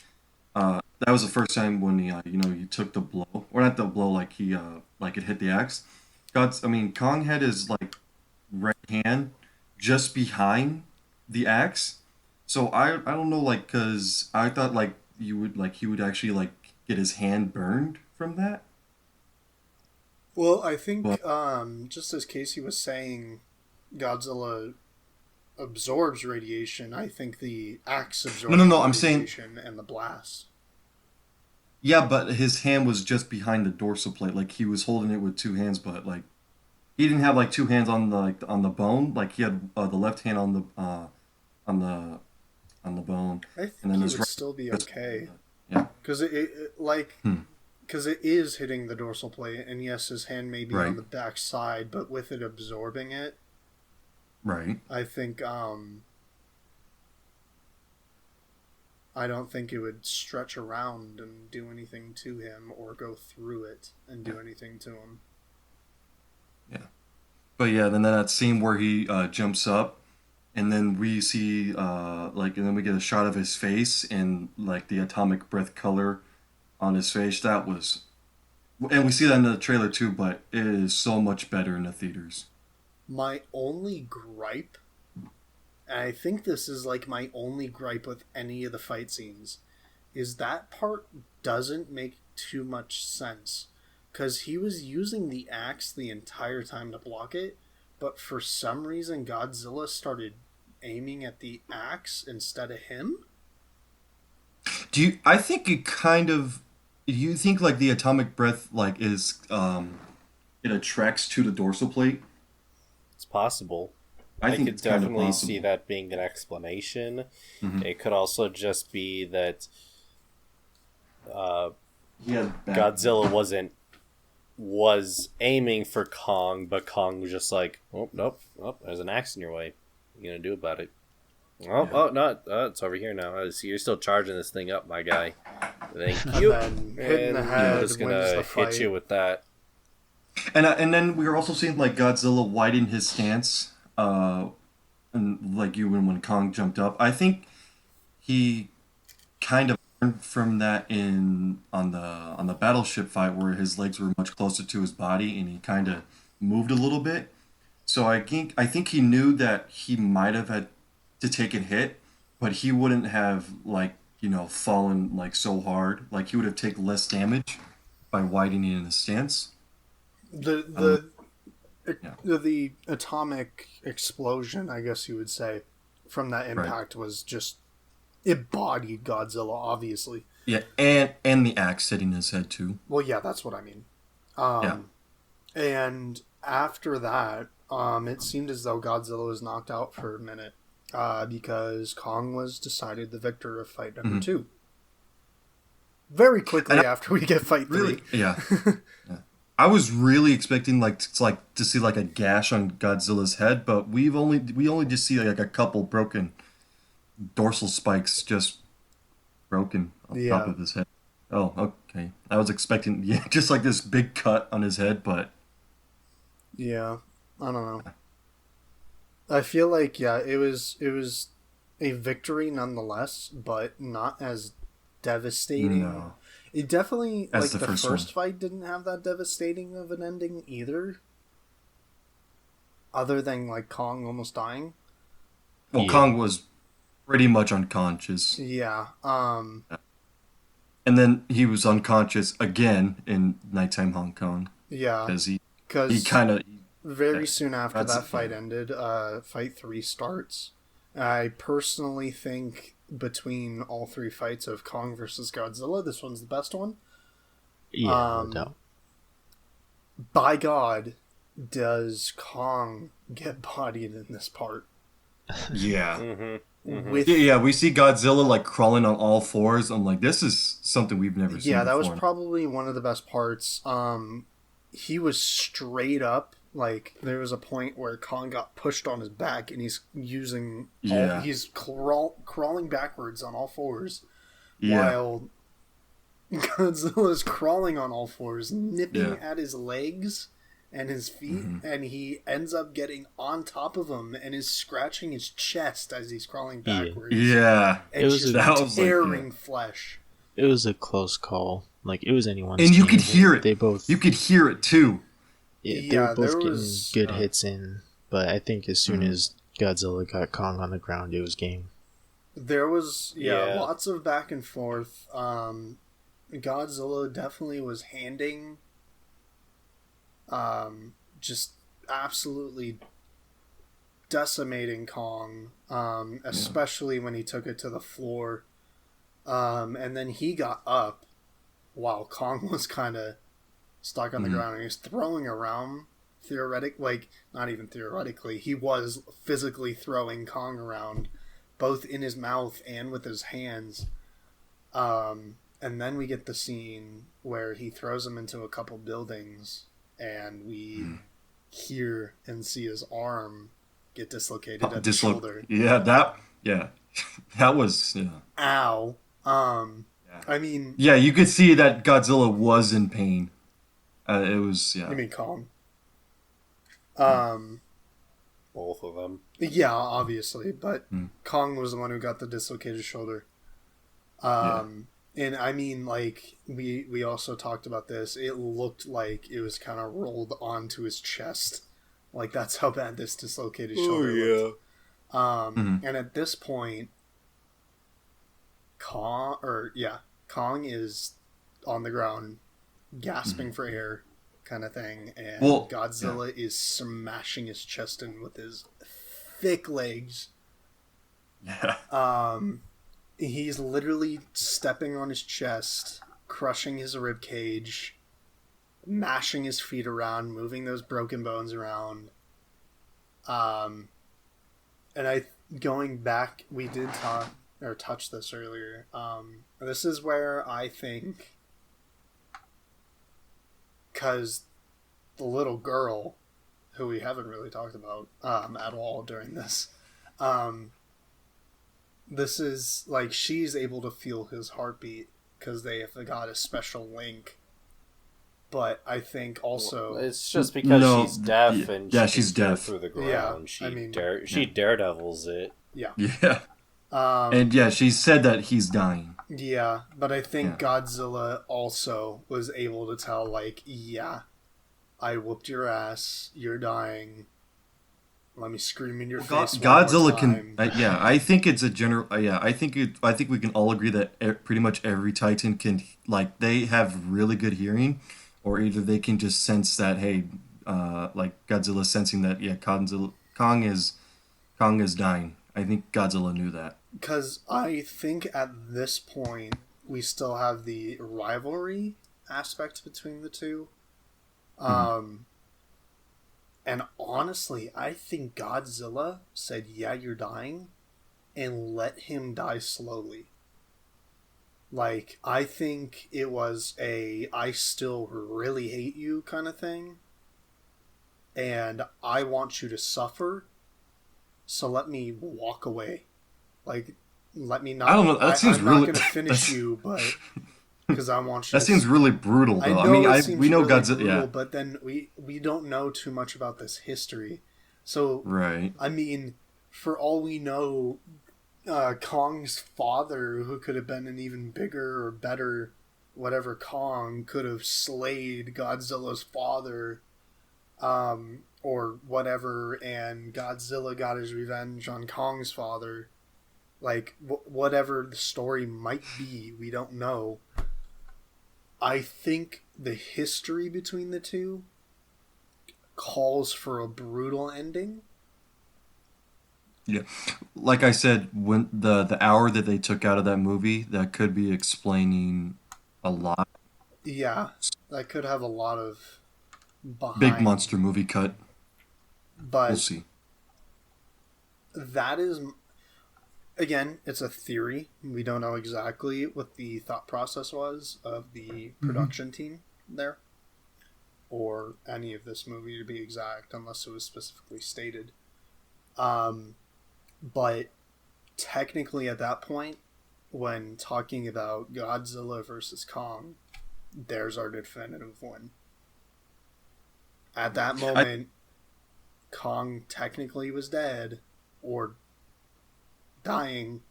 Speaker 4: that was the first time when he took the blow, or not the blow, it hit the axe. Kong had his right hand just behind the axe, so I don't know, because I thought he would actually get his hand burned from that.
Speaker 1: Well, I think just as Casey was saying, Godzilla absorbs radiation. I think the axe absorbs
Speaker 4: I'm saying
Speaker 1: radiation and the blast.
Speaker 4: Yeah, but his hand was just behind the dorsal plate. He was holding it with two hands, but he didn't have two hands on the bone. He had the left hand on the bone.
Speaker 1: I think
Speaker 4: and then
Speaker 1: he
Speaker 4: his
Speaker 1: would
Speaker 4: right
Speaker 1: still be okay.
Speaker 4: Yeah.
Speaker 1: Because because it is hitting the dorsal plate, and yes, his hand may be on the back side, but with it absorbing it,
Speaker 4: right.
Speaker 1: I think I don't think it would stretch around and do anything to him, or go through it and do anything to him.
Speaker 4: Yeah, but yeah, then that scene where he jumps up, and then we see and then we get a shot of his face and the atomic breath color on his face. That was, and we see that in the trailer too, but it is so much better in the theaters.
Speaker 1: My only gripe, and I think this is my only gripe with any of the fight scenes, is that part doesn't make too much sense. Because he was using the axe the entire time to block it, but for some reason Godzilla started aiming at the axe instead of him?
Speaker 4: I think it kind of... You think the atomic breath is it attracts to the dorsal plate?
Speaker 2: It's possible.
Speaker 4: I think
Speaker 2: could
Speaker 4: it's kind of
Speaker 2: definitely
Speaker 4: possible.
Speaker 2: see that being an explanation.
Speaker 4: Mm-hmm.
Speaker 2: It could also just be that
Speaker 4: Godzilla
Speaker 2: was aiming for Kong, but Kong was just nope, there's an axe in your way. What are you gonna do about it? It's over here now. I see you're still charging this thing up, my guy. Thank you.
Speaker 1: And then hitting the head
Speaker 2: I'm just
Speaker 1: wins
Speaker 2: gonna
Speaker 1: the fight.
Speaker 2: hit you with that.
Speaker 4: And then we were also seeing Godzilla widen his stance, and when Kong jumped up. I think he kind of learned from that on the battleship fight, where his legs were much closer to his body and he kind of moved a little bit. So I think he knew that he might have had to take a hit, but he wouldn't have fallen so hard. He would have taken less damage by widening in his stance.
Speaker 1: The atomic explosion, I guess you would say, from that impact was just, it bodied Godzilla, obviously.
Speaker 4: Yeah, and the axe hitting his head too.
Speaker 1: Well, yeah, that's what I mean. And after that, it seemed as though Godzilla was knocked out for a minute, because Kong was decided the victor of fight number 2. Very quickly after we get fight 3.
Speaker 4: Yeah. I was really expecting to see a gash on Godzilla's head, but we only just see a couple broken dorsal spikes just broken on top of his head. Oh, okay. I was expecting just this big cut on his head, but
Speaker 1: yeah, I don't know. I feel it was a victory nonetheless, but not as devastating.
Speaker 4: No.
Speaker 1: It definitely,
Speaker 4: As
Speaker 1: the
Speaker 4: the
Speaker 1: first
Speaker 4: first
Speaker 1: fight didn't have that devastating of an ending either. Other than, Kong almost dying.
Speaker 4: Well,
Speaker 2: Yeah.
Speaker 4: Kong was pretty much unconscious.
Speaker 1: Yeah,
Speaker 4: And then he was unconscious again in Nighttime Hong Kong.
Speaker 1: yeah.
Speaker 4: Because he
Speaker 1: Because
Speaker 4: kind of...
Speaker 1: very soon after
Speaker 4: That's
Speaker 1: that
Speaker 4: the
Speaker 1: fight
Speaker 4: thing.
Speaker 1: ended, fight 3 starts. I personally think between all 3 fights of Kong versus Godzilla, this one's the best one.
Speaker 3: Yeah, no doubt.
Speaker 1: By God, does Kong get bodied in this part?
Speaker 4: Yeah.
Speaker 2: Mm-hmm.
Speaker 1: with
Speaker 4: Yeah, we see Godzilla like crawling on all fours. I'm like, this is something we've never seen.
Speaker 1: Yeah, that
Speaker 4: before.
Speaker 1: was probably one of the best parts. He was straight up, like there was a point where Kong got pushed on his back and he's using he's crawling backwards on all fours while Godzilla's crawling on all fours, nipping at his legs and his feet, and he ends up getting on top of him and is scratching his chest as he's crawling backwards.
Speaker 3: It was
Speaker 1: just tearing flesh.
Speaker 3: It was a close call. Like, it was anyone's
Speaker 4: and you
Speaker 3: game.
Speaker 4: could hear it.
Speaker 3: They both.
Speaker 4: You could hear it too.
Speaker 3: Yeah, they were both getting good hits in, but I think as soon as Godzilla got Kong on the ground, it was game.
Speaker 1: There was lots of back and forth. Godzilla definitely was handing just absolutely decimating Kong, especially when he took it to the floor. And then he got up while Kong was kind of stuck on the ground, and he was throwing around not even theoretically, he was physically throwing Kong around, both in his mouth and with his hands. And then we get the scene where he throws him into a couple buildings, and we hear and see his arm get dislocated at the shoulder.
Speaker 4: That was
Speaker 1: Ow. I mean...
Speaker 4: Yeah, you could see that Godzilla was in pain. It was,
Speaker 1: You mean Kong?
Speaker 2: Both of them.
Speaker 1: Yeah, obviously, but Kong was the one who got the dislocated shoulder. And I mean, like, we also talked about this. It looked like it was kind of rolled onto his chest. Like, that's how bad this dislocated shoulder looked. And at this point, Kong is on the ground, gasping for air, kind of thing, and Godzilla is smashing his chest in with his thick legs. He's literally stepping on his chest, crushing his rib cage, mashing his feet around, moving those broken bones around. And going back, we did touch this earlier. This is where I think, because the little girl, who we haven't really talked about at all during this, this is like she's able to feel his heartbeat because they have got a special link. But I think also
Speaker 2: it's just because she's deaf and she's deaf through the ground. She daredevils it.
Speaker 4: And she said that he's dying.
Speaker 1: Yeah, but I think Godzilla also was able to tell, like, I whooped your ass. You're dying. Let me scream in your face.
Speaker 4: Godzilla can. I think it's a general. I think we can all agree that pretty much every Titan can, like, they have really good hearing, or either they can just sense that, hey, like Godzilla sensing that Kong is dying. I think Godzilla knew that.
Speaker 1: Because I think at this point we still have the rivalry aspect between the two. And honestly, I think Godzilla said, "Yeah, you're dying," and let him die slowly. Like, I think it was I still really hate you kind of thing. And I want you to suffer, so let me walk away. Like, let me not...
Speaker 4: I don't know, that seems
Speaker 1: I'm
Speaker 4: really...
Speaker 1: not going to finish you, but... Because I want you
Speaker 4: That seems really brutal, though. We know really Godzilla... Brutal,
Speaker 1: but then we don't know too much about this history. So,
Speaker 4: right.
Speaker 1: I mean, for all we know... Kong's father, who could have been an even bigger or better whatever Kong, could have slayed Godzilla's father, or whatever, and Godzilla got his revenge on Kong's father. Like, whatever the story might be, we don't know. I think the history between the two calls for a brutal ending.
Speaker 4: Yeah, like I said, when the hour that they took out of that movie, that could be explaining a lot.
Speaker 1: Yeah, that could have a lot of
Speaker 4: big monster movie cut.
Speaker 1: But
Speaker 4: we'll see.
Speaker 1: That is, again, it's a theory. We don't know exactly what the thought process was of the production team there, or any of this movie to be exact, unless it was specifically stated. But technically, at that point, when talking about Godzilla versus Kong, there's our definitive win. At that moment, Kong technically was dead or dying,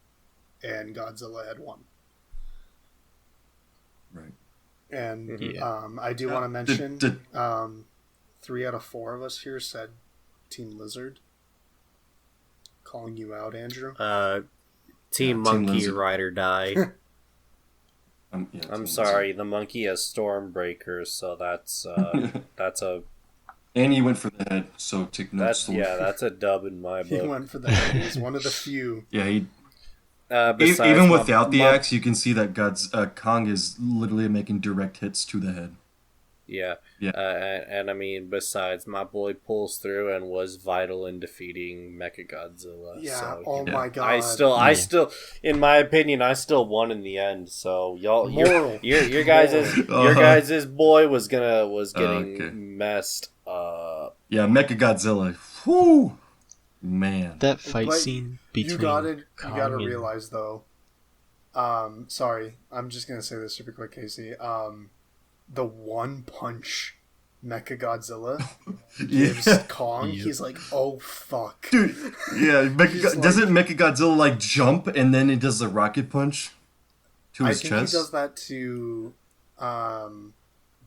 Speaker 1: and Godzilla had won.
Speaker 4: Right.
Speaker 1: And I do want to mention 3 out of 4 of us here said Team Lizard. Calling you out, Andrew.
Speaker 2: Team Monkey, ride or die. I'm sorry, the monkey has Stormbreaker, so that's a.
Speaker 4: And he went for the head, so take notes.
Speaker 2: That's a dub in my book.
Speaker 1: He went for the head. He's one of the few.
Speaker 4: Yeah, he. Even without the axe, you can see that Kong is literally making direct hits to the head.
Speaker 2: Yeah. And I mean, besides, my boy pulls through and was vital in defeating Mechagodzilla.
Speaker 1: Yeah.
Speaker 2: So,
Speaker 1: my god.
Speaker 2: I still, in my opinion, I still won in the end. So y'all, your guys' boy was getting messed up.
Speaker 4: Yeah, Mechagodzilla. Whoo, man.
Speaker 3: That fight scene between
Speaker 1: you gotta realize though. Sorry, I'm just gonna say this super quick, Casey. The one punch Mechagodzilla gives Kong, he's like, oh fuck.
Speaker 4: Dude, yeah, doesn't Mechagodzilla like jump and then it does the rocket punch to his chest? I think
Speaker 1: he does that to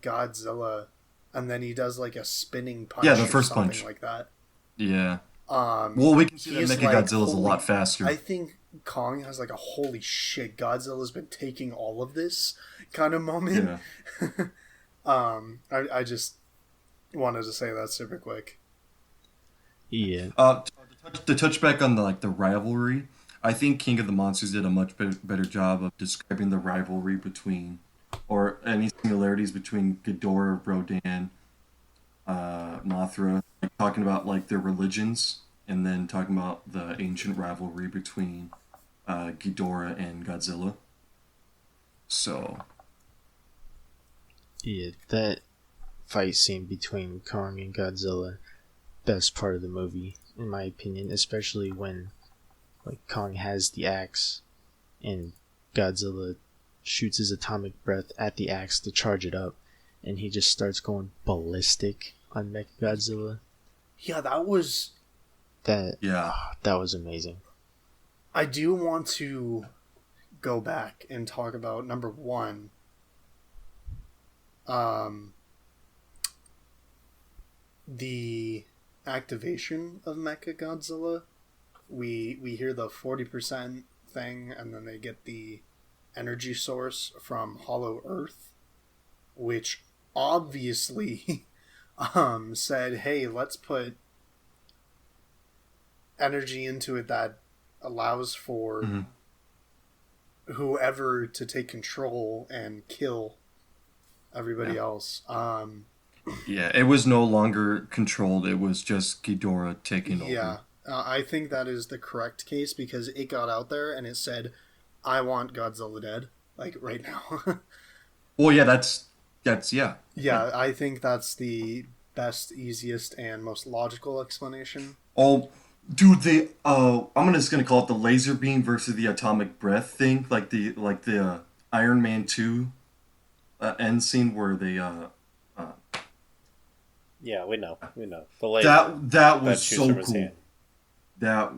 Speaker 1: Godzilla, and then he does like a spinning punch.
Speaker 4: Yeah, the first punch.
Speaker 1: Like that.
Speaker 4: Yeah. Well, we can see that Mechagodzilla's a lot faster.
Speaker 1: I think Kong has like a holy shit, Godzilla's been taking all of this kind of moment. Yeah. I just wanted to say that super quick.
Speaker 3: Yeah.
Speaker 4: To touch back on the rivalry, I think King of the Monsters did a much better job of describing the rivalry between, or any similarities between Ghidorah, Rodan, Mothra, like, talking about like their religions, and then talking about the ancient rivalry between Ghidorah and Godzilla. So.
Speaker 3: Yeah, that fight scene between Kong and Godzilla, best part of the movie, in my opinion, especially when like Kong has the axe and Godzilla shoots his atomic breath at the axe to charge it up, and he just starts going ballistic on Mechagodzilla.
Speaker 1: Yeah, that was
Speaker 3: amazing.
Speaker 1: I do want to go back and talk about number 1. The activation of Mechagodzilla. We hear the 40% thing, and then they get the energy source from Hollow Earth, which obviously said, hey, let's put energy into it that allows for whoever to take control and kill everybody else.
Speaker 4: Yeah, it was no longer controlled. It was just Ghidorah taking over.
Speaker 1: Yeah, I think that is the correct case, because it got out there and it said, I want Godzilla dead, like, right now.
Speaker 4: Well, yeah, that's yeah.
Speaker 1: Yeah, I think that's the best, easiest, and most logical explanation.
Speaker 4: Oh, dude, I'm just gonna call it the laser beam versus the atomic breath thing, like the Iron Man 2 end scene where they
Speaker 2: yeah, we know the laser
Speaker 4: that was so cool. That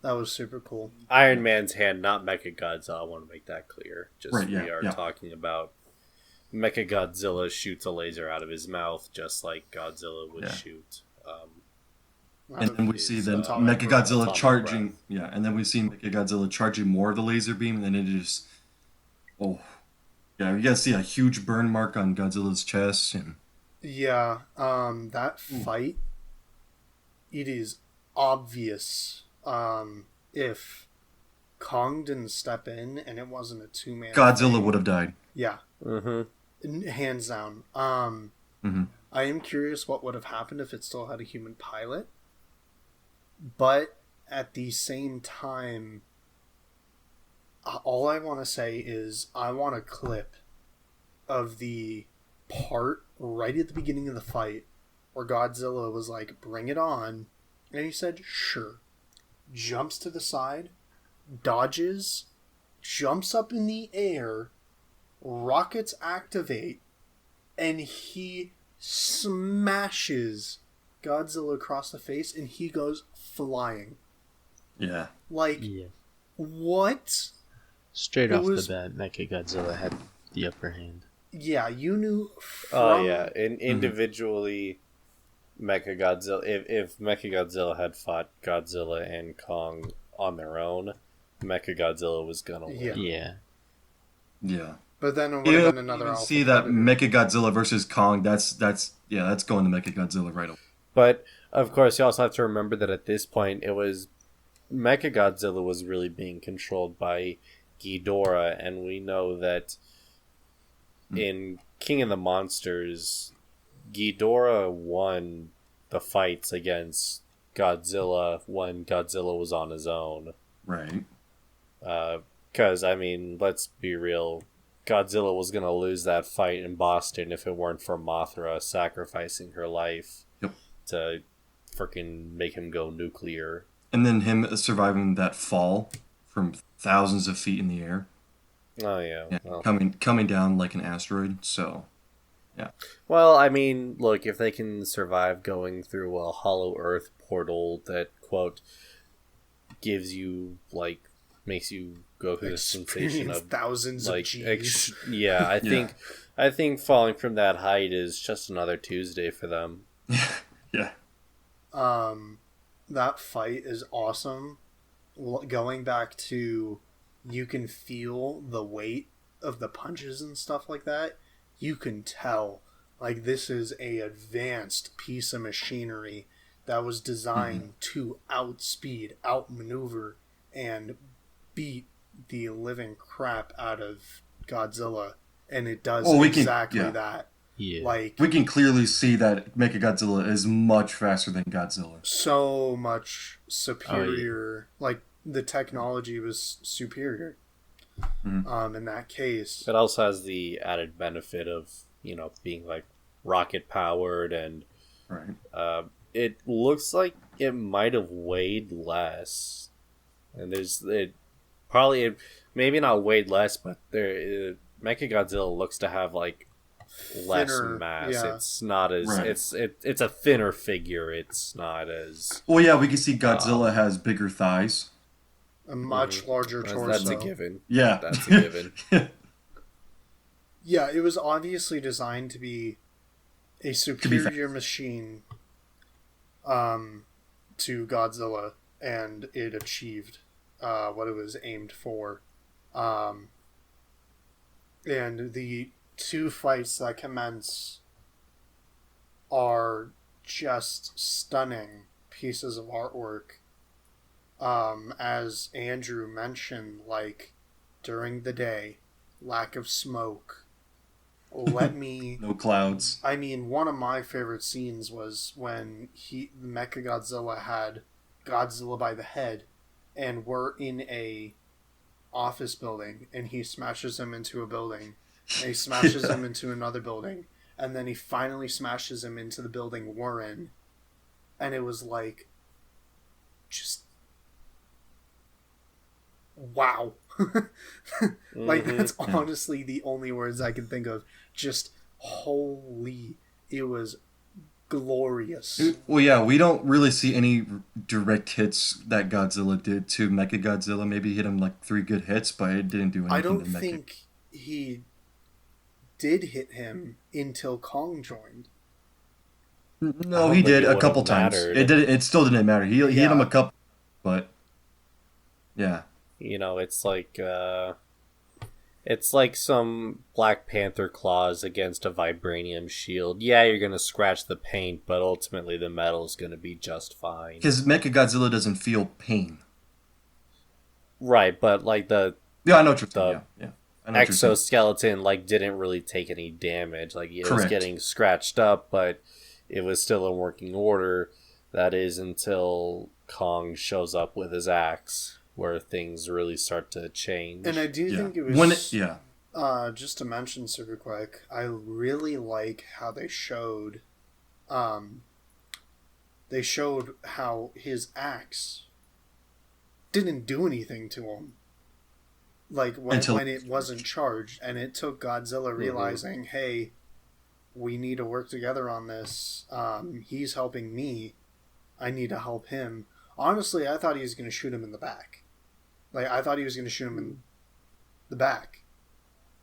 Speaker 1: was super cool.
Speaker 2: Iron Man's hand, not Mechagodzilla. I want to make that clear. We are talking about Mechagodzilla shoots a laser out of his mouth, just like Godzilla would shoot.
Speaker 4: And then we see then Mechagodzilla charging. Breath. Yeah, and then we see Mechagodzilla charging more of the laser beam, and then it just you guys see a huge burn mark on Godzilla's chest. And
Speaker 1: yeah, that fight, it is obvious if Kong didn't step in and it wasn't a 2-man
Speaker 4: Godzilla would have died.
Speaker 1: Yeah. Hands down. I am curious what would have happened if it still had a human pilot. But at the same time, all I want to say is I want a clip of the part right at the beginning of the fight where Godzilla was like, "Bring it on," and he said, "Sure." Jumps to the side, dodges, jumps up in the air, rockets activate, and he smashes Godzilla across the face, and he goes flying.
Speaker 4: Yeah.
Speaker 1: Like, what?
Speaker 3: Straight off the bat, Mechagodzilla had the upper hand.
Speaker 1: Yeah, you knew from...
Speaker 2: Oh, yeah. Individually, Mechagodzilla... If Mechagodzilla had fought Godzilla and Kong on their own, Mechagodzilla was gonna win.
Speaker 4: Yeah.
Speaker 1: But then it would have been another...
Speaker 4: You see that Mechagodzilla versus Kong, that's going to Mechagodzilla right away.
Speaker 2: But, of course, you also have to remember that at this point, it was... Mechagodzilla was really being controlled by Ghidorah, and we know that in King of the Monsters, Ghidorah won the fights against Godzilla when Godzilla was on his own.
Speaker 4: Right.
Speaker 2: Because, I mean, let's be real, Godzilla was going to lose that fight in Boston if it weren't for Mothra sacrificing her life to freaking make him go nuclear.
Speaker 4: And then him surviving that fall from thousands of feet in the air.
Speaker 2: Oh, yeah. Well.
Speaker 4: Coming down like an asteroid, so, yeah.
Speaker 2: Well, I mean, look, if they can survive going through a hollow earth portal that, quote, gives you, like, makes you go through the sensation of
Speaker 1: thousands of G's.
Speaker 2: I think falling from that height is just another Tuesday for them.
Speaker 4: Yeah.
Speaker 1: That fight is awesome. Going back to, you can feel the weight of the punches and stuff like that. You can tell, like, this is a advanced piece of machinery that was designed to outspeed, outmaneuver, and beat the living crap out of Godzilla, and it does that.
Speaker 3: Yeah.
Speaker 1: Like,
Speaker 4: we can clearly see that Mechagodzilla is much faster than Godzilla.
Speaker 1: So much superior. Like, the technology was superior. In that case.
Speaker 2: It also has the added benefit of, you know, being like rocket powered, and it looks like it might have weighed less. And maybe not weighed less, but Mechagodzilla looks to have like less mass.
Speaker 1: Yeah.
Speaker 2: It's not as it's a thinner figure. It's not as
Speaker 4: we can see Godzilla has bigger thighs,
Speaker 1: a much larger torso.
Speaker 2: That's a given.
Speaker 4: Yeah,
Speaker 2: that's a given.
Speaker 1: Yeah, it was obviously designed to be a superior machine to Godzilla, and it achieved what it was aimed for. And the two fights that commence are just stunning pieces of artwork. As Andrew mentioned, like, during the day, lack of smoke.
Speaker 4: No clouds.
Speaker 1: I mean, one of my favorite scenes was when Mechagodzilla had Godzilla by the head, and we're in a office building, and he smashes him into a building, and he smashes him into another building, and then he finally smashes him into the building we're in, and it was like, just wow. Like, that's honestly the only words I can think of. Just holy, it was glorious.
Speaker 4: We don't really see any direct hits that Godzilla did to Mechagodzilla. Maybe he hit him like 3 good hits, but it didn't do anything.
Speaker 1: I don't think he did hit him until Kong joined.
Speaker 4: No, he did a couple times. It still didn't matter. He hit him a couple, but yeah.
Speaker 2: You know, it's like some Black Panther claws against a vibranium shield. Yeah, you're gonna scratch the paint, but ultimately the metal's gonna be just fine.
Speaker 4: Because Mechagodzilla doesn't feel pain.
Speaker 2: Right, but like
Speaker 4: I know what you're saying.
Speaker 2: Exoskeleton like didn't really take any damage. Like it was getting scratched up, but it was still in working order. That is until Kong shows up with his axe. where things really start to change.
Speaker 1: And I do think it was just to mention super quick, I really like how they showed how his axe didn't do anything to him. Like when it wasn't charged, and it took Godzilla realizing, hey, we need to work together on this. He's helping me. I need to help him. Honestly, I thought he was going to shoot him in the back. Like, I thought he was going to shoot him in the back.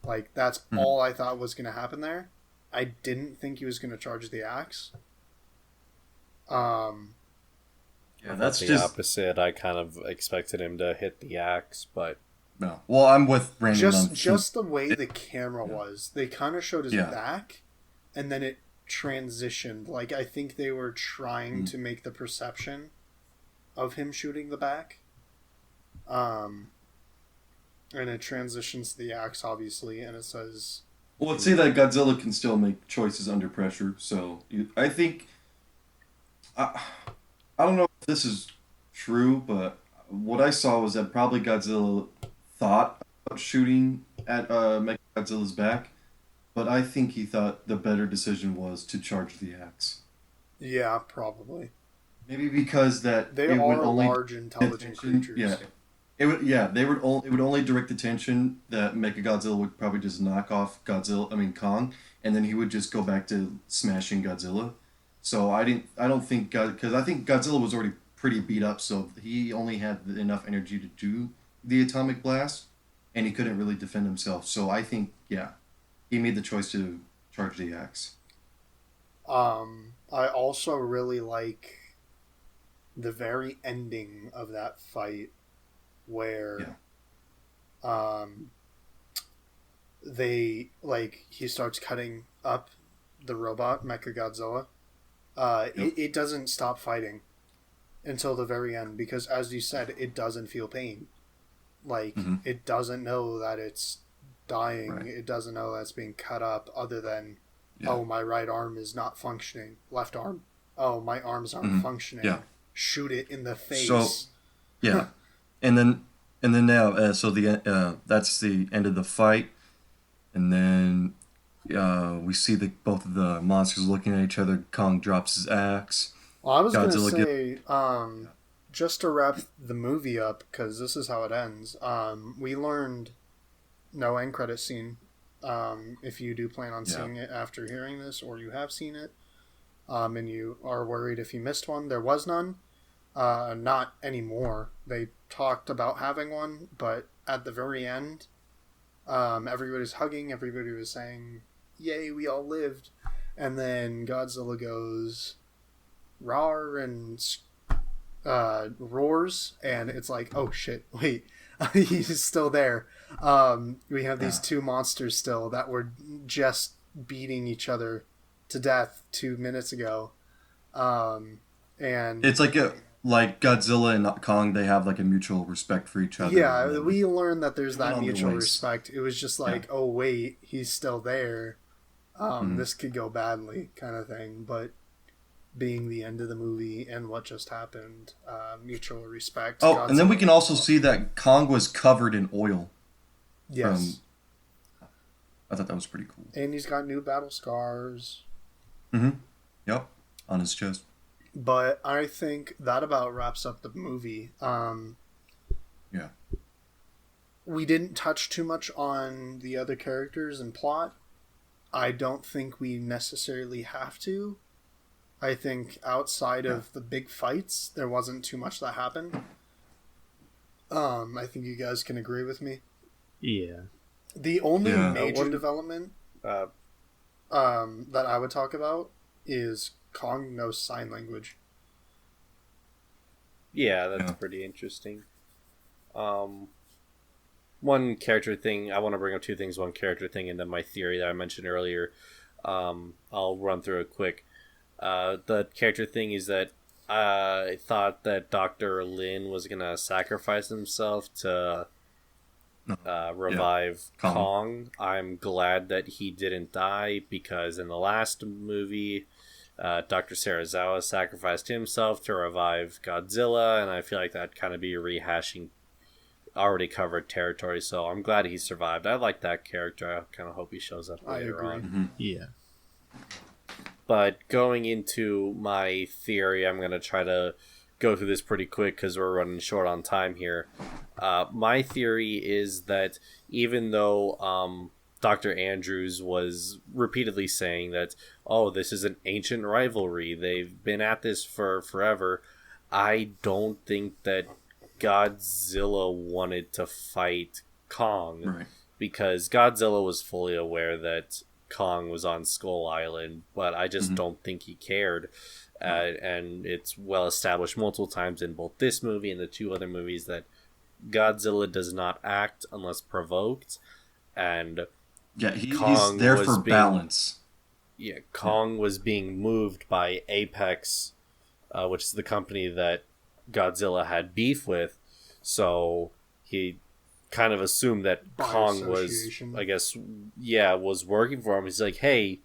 Speaker 1: Like, that's all I thought was going to happen there. I didn't think he was going to charge the axe.
Speaker 2: Yeah, that's the opposite. I kind of expected him to hit the axe, but
Speaker 4: no. Well, I'm with Brandon.
Speaker 1: Just the way the camera was, they kind of showed his back, and then it transitioned. Like, I think they were trying to make the perception of him shooting the back. And it transitions to the axe, obviously, and it says...
Speaker 4: Well, let's say that Godzilla can still make choices under pressure, so I think... I don't know if this is true, but what I saw was that probably Godzilla thought about shooting at Mechagodzilla's back, but I think he thought the better decision was to charge the axe.
Speaker 1: Yeah, probably.
Speaker 4: Maybe because that
Speaker 1: they are large, intelligent creatures.
Speaker 4: Yeah, it would only direct attention that Mechagodzilla would probably just knock off Kong, and then he would just go back to smashing Godzilla. So I don't think because I think Godzilla was already pretty beat up, so he only had enough energy to do the atomic blast, and he couldn't really defend himself. So I think he made the choice to charge the axe.
Speaker 1: I also really like the very ending of that fight where he starts cutting up the robot Mechagodzilla. It doesn't stop fighting until the very end because, as you said, it doesn't feel pain. Like, it doesn't know that it's dying. Right. It doesn't know that it's being cut up other than, oh, my right arm is not functioning. Left arm. Oh, my arms aren't functioning. Yeah. Shoot it in the face.
Speaker 4: So, yeah. and then now, that's the end of the fight. And then we see both of the monsters looking at each other. Kong drops his axe.
Speaker 1: Well, I was going to say, just to wrap the movie up, because this is how it ends, we learned no end credit scene. If you do plan on seeing it after hearing this, or you have seen it, and you are worried if you missed one, there was none. Not anymore. They talked about having one, but at the very end, everybody's hugging, everybody was saying, yay, we all lived. And then Godzilla goes, rawr, and roars, and it's like, oh shit, wait, he's still there. We have these two monsters still that were just beating each other to death 2 minutes ago. And
Speaker 4: it's like Godzilla and Kong, they have like a mutual respect for each other.
Speaker 1: Yeah, we learned that there's that mutual respect. It was just like, oh wait, he's still there. This could go badly, kind of thing. But being the end of the movie and what just happened, mutual respect.
Speaker 4: Oh, and then we can also see that Kong was covered in oil.
Speaker 1: Yes.
Speaker 4: I thought that was pretty cool.
Speaker 1: And he's got new battle scars.
Speaker 4: Yep, on his chest.
Speaker 1: But I think that about wraps up the movie. We didn't touch too much on the other characters and plot. I don't think we necessarily have to. I think outside of the big fights, there wasn't too much that happened. I think you guys can agree with me.
Speaker 3: Yeah.
Speaker 1: The only major development that I would talk about is Kong knows sign language.
Speaker 2: Yeah, that's pretty interesting. One character thing, I want to bring up two things. One character thing and then my theory that I mentioned earlier. I'll run through it quick. The character thing is that I thought that Dr. Lin was going to sacrifice himself to revive Kong. I'm glad that he didn't die because in the last movie, Dr. Serizawa sacrificed himself to revive Godzilla, and I feel like that'd kind of be rehashing already covered territory, so I'm glad he survived. I like that character. I kind of hope he shows up later on.
Speaker 4: Mm-hmm.
Speaker 3: Yeah.
Speaker 2: But going into my theory, I'm going to try to go through this pretty quick because we're running short on time here. My theory is that even though Dr. Andrews was repeatedly saying that, oh, this is an ancient rivalry, they've been at this for forever, I don't think that Godzilla wanted to fight Kong.
Speaker 4: Right.
Speaker 2: Because Godzilla was fully aware that Kong was on Skull Island, but I just don't think he cared. And it's well established multiple times in both this movie and the two other movies that Godzilla does not act unless provoked. And
Speaker 4: yeah, he's there for balance.
Speaker 2: Yeah, Kong was being moved by Apex, which is the company that Godzilla had beef with. So he kind of assumed that Kong was, I guess, was working for him. He's like, hey,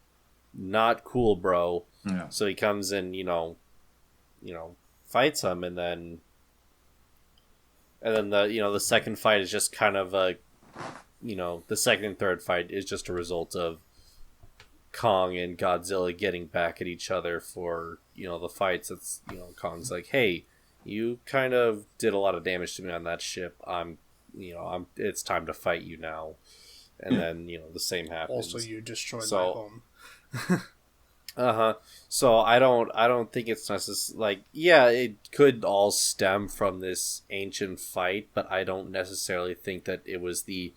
Speaker 2: not cool, bro.
Speaker 4: Yeah.
Speaker 2: So he comes and, fights him, and then the second fight is just kind of the second and third fight is just a result of Kong and Godzilla getting back at each other for, the fights. It's, Kong's like, hey, you kind of did a lot of damage to me on that ship. It's time to fight you now. And then, the same happens.
Speaker 1: Also, you destroyed my home.
Speaker 2: So I don't think it's necessary. It could all stem from this ancient fight, but I don't necessarily think that it was the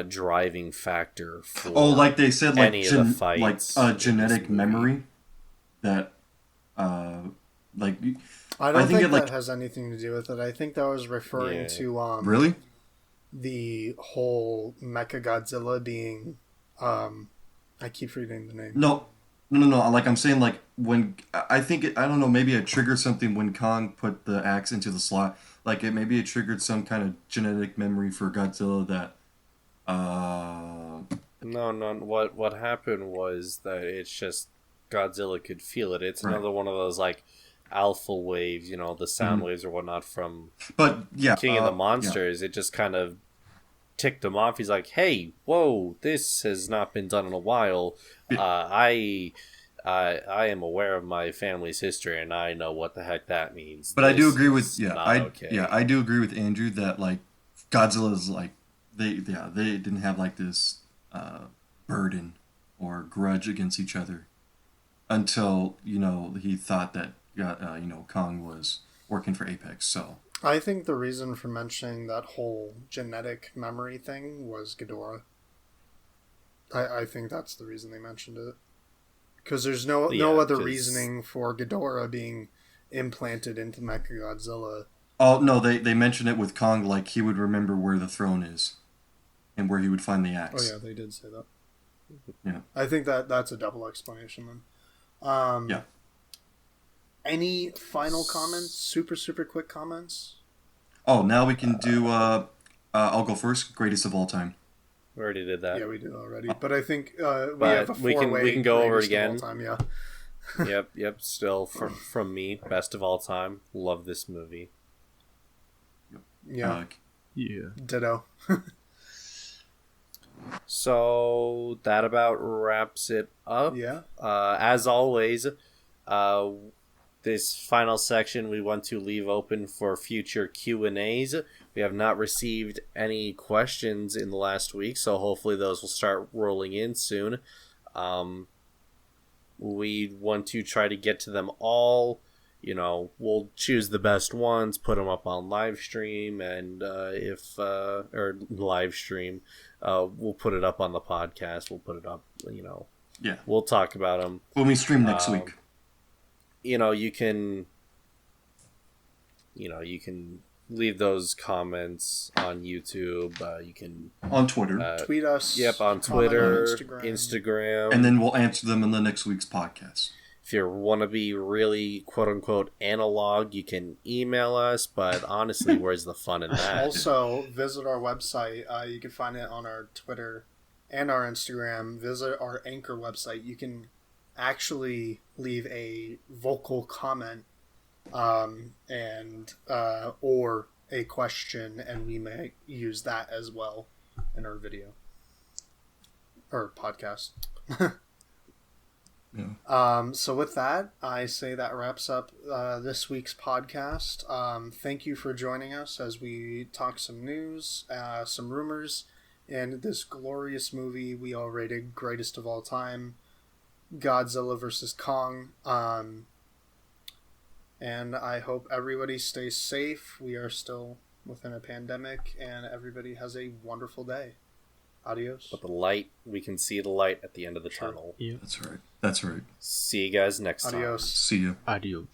Speaker 2: driving factor for
Speaker 4: like they said,
Speaker 2: any of the fights.
Speaker 4: Like genetic memory that,
Speaker 1: I don't think that has anything to do with it. I think that was referring to
Speaker 4: really
Speaker 1: the whole Mechagodzilla being I keep forgetting the name.
Speaker 4: No. Like I'm saying, like when I don't know, maybe it triggered something when Kong put the axe into the slot. Like it triggered some kind of genetic memory for Godzilla that.
Speaker 2: No. What happened was that it's just Godzilla could feel it. It's another one of those like alpha waves, the sound waves or whatnot from.
Speaker 4: But yeah,
Speaker 2: King of the Monsters. It just kind of ticked him off. He's like, hey, whoa, this has not been done in a while. I am aware of my family's history and I know what the heck that means.
Speaker 4: But I do agree with I do agree with Andrew that like Godzilla is like they didn't have like this burden or grudge against each other until he thought that Kong was working for Apex. So
Speaker 1: I think the reason for mentioning that whole genetic memory thing was Ghidorah. I think that's the reason they mentioned it. Because there's no other reasoning for Ghidorah being implanted into Mechagodzilla.
Speaker 4: Oh, no, they mentioned it with Kong, like he would remember where the throne is and where he would find the axe.
Speaker 1: Oh, yeah, they did say that.
Speaker 4: Yeah.
Speaker 1: I think that's a double explanation then.
Speaker 4: Yeah.
Speaker 1: Any final comments? Super, super quick comments?
Speaker 4: Oh, now we can do, I'll go first. Greatest of all time.
Speaker 2: We already did that.
Speaker 1: Yeah, we did already. But I think we have a four-way
Speaker 2: we can go over it again.
Speaker 1: Time, yeah.
Speaker 2: Yep. Still, from me, best of all time. Love this movie.
Speaker 1: Yeah.
Speaker 3: Yeah.
Speaker 1: Ditto.
Speaker 2: So that about wraps it up.
Speaker 1: Yeah.
Speaker 2: As always, this final section we want to leave open for future Q&As. We have not received any questions in the last week, so hopefully those will start rolling in soon. We want to try to get to them all. We'll choose the best ones, put them up on live stream, and we'll put it up on the podcast. We'll put it up,
Speaker 4: Yeah.
Speaker 2: We'll talk about them.
Speaker 4: When we stream next week.
Speaker 2: You can leave those comments on YouTube. You can
Speaker 4: on Twitter,
Speaker 1: tweet us.
Speaker 2: Yep, on Twitter,
Speaker 1: on
Speaker 2: Instagram,
Speaker 4: and then we'll answer them in the next week's podcast.
Speaker 2: If you want to be really quote unquote analog, you can email us. But honestly, where's the fun in that?
Speaker 1: Also, visit our website. You can find it on our Twitter and our Instagram. Visit our Anchor website. You can actually leave a vocal comment or a question, and we may use that as well in our video or podcast.
Speaker 4: Yeah.
Speaker 1: So with that, I say that wraps up this week's podcast. Thank you for joining us as we talk some news, some rumors, and this glorious movie we all rated greatest of all time, Godzilla vs. Kong. And I hope everybody stays safe. We are still within a pandemic, and everybody has a wonderful day. Adios.
Speaker 2: But we can see the light at the end of the tunnel.
Speaker 3: Yep.
Speaker 4: That's right. That's right.
Speaker 2: See you guys next time.
Speaker 1: Adios.
Speaker 4: See you.
Speaker 3: Adios.